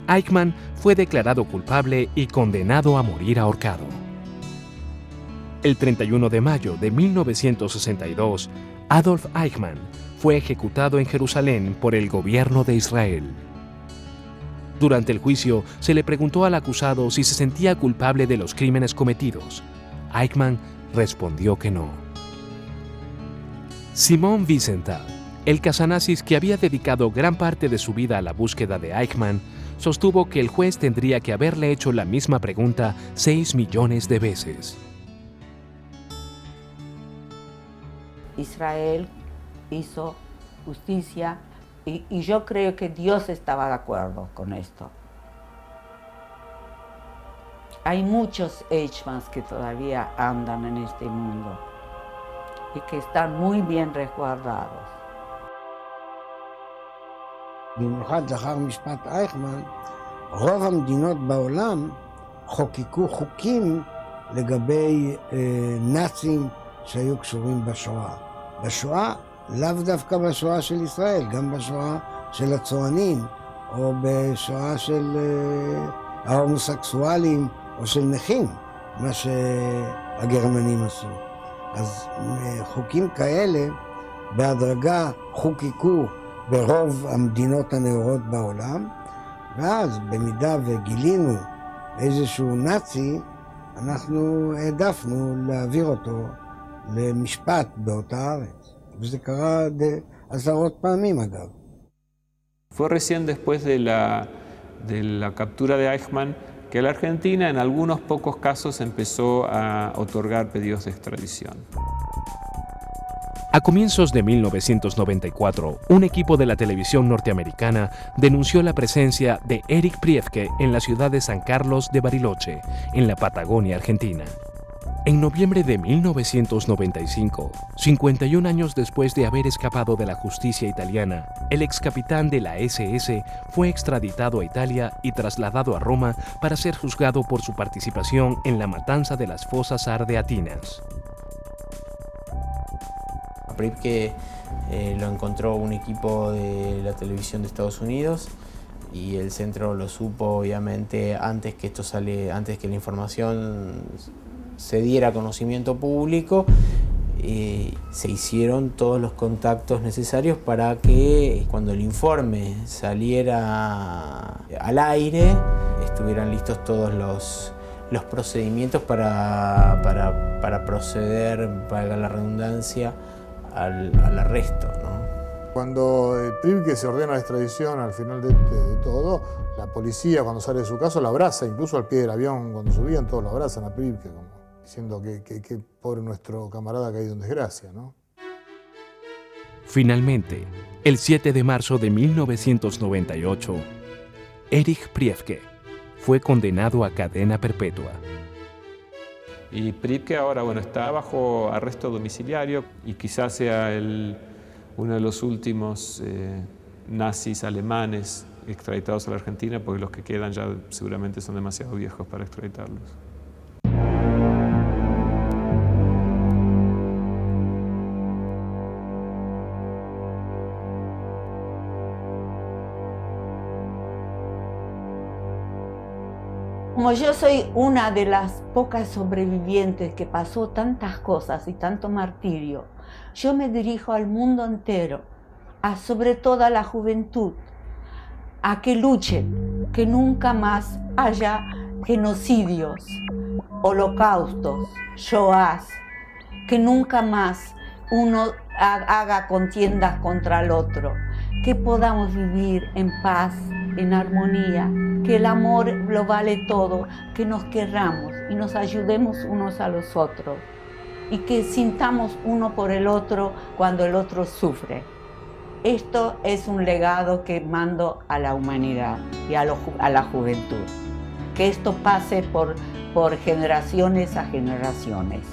Eichmann fue declarado culpable y condenado a morir ahorcado. El 31 de mayo de 1962, Adolf Eichmann fue ejecutado en Jerusalén por el gobierno de Israel. Durante el juicio, se le preguntó al acusado si se sentía culpable de los crímenes cometidos. Eichmann respondió que no. Simon Wiesenthal, el casanazis que había dedicado gran parte de su vida a la búsqueda de Eichmann, sostuvo que el juez tendría que haberle hecho la misma pregunta 6 millones de veces. Israel hizo justicia y yo creo que Dios estaba de acuerdo con esto. Hay muchos Eichmanns que todavía andan en este mundo y que están muy bien resguardados. במיוחד לאחר משפט אייכמן, רוב המדינות בעולם חוקקו חוקים לגבי נאצים שהיו קשורים בשואה. בשואה, לאו דווקא בשואה של ישראל, גם בשואה של הצוענים, או בשואה של ההומוסקסואלים, או של נכים, מה שהגרמנים עשו. אז חוקים כאלה בהדרגה חוקקו ברוב המדינות הנאורות בעולם, ואז במידה וגילינו איזשהו נאצי, אנחנו העדפנו להעביר אותו למשפט באותה ארץ. וזה קרה עשרות פעמים אגב. Fue recién después de la captura de Eichmann que la Argentina en algunos pocos casos empezó a otorgar pedidos de extradición. A comienzos de 1994, un equipo de la televisión norteamericana denunció la presencia de Erich Priebke en la ciudad de San Carlos de Bariloche, en la Patagonia Argentina. En noviembre de 1995, 51 años después de haber escapado de la justicia italiana, el excapitán de la SS fue extraditado a Italia y trasladado a Roma para ser juzgado por su participación en la matanza de las fosas ardeatinas. A Priebke lo encontró un equipo de la televisión de Estados Unidos y el centro lo supo obviamente antes que la información se diera a conocimiento público. Se hicieron todos los contactos necesarios para que cuando el informe saliera al aire estuvieran listos todos los procedimientos para proceder, valga la redundancia, al arresto, ¿no? Cuando Priebke se ordena la extradición al final de todo, la policía cuando sale de su caso lo abraza, incluso al pie del avión cuando subían todos lo abrazan a Priebke, como diciendo que pobre nuestro camarada caído en desgracia, ¿no? Finalmente, el 7 de marzo de 1998, Erich Priebke fue condenado a cadena perpetua. Y Priebke ahora está bajo arresto domiciliario y quizás sea uno de los últimos nazis alemanes extraditados a la Argentina, porque los que quedan ya seguramente son demasiado viejos para extraditarlos. Como yo soy una de las pocas sobrevivientes que pasó tantas cosas y tanto martirio, yo me dirijo al mundo entero, sobre todo a la juventud, a que luchen, que nunca más haya genocidios, holocaustos, shoahs, que nunca más uno haga contiendas contra el otro, que podamos vivir en paz, en armonía, que el amor lo vale todo, que nos querramos y nos ayudemos unos a los otros y que sintamos uno por el otro cuando el otro sufre. Esto es un legado que mando a la humanidad y a la juventud. Que esto pase por generaciones a generaciones.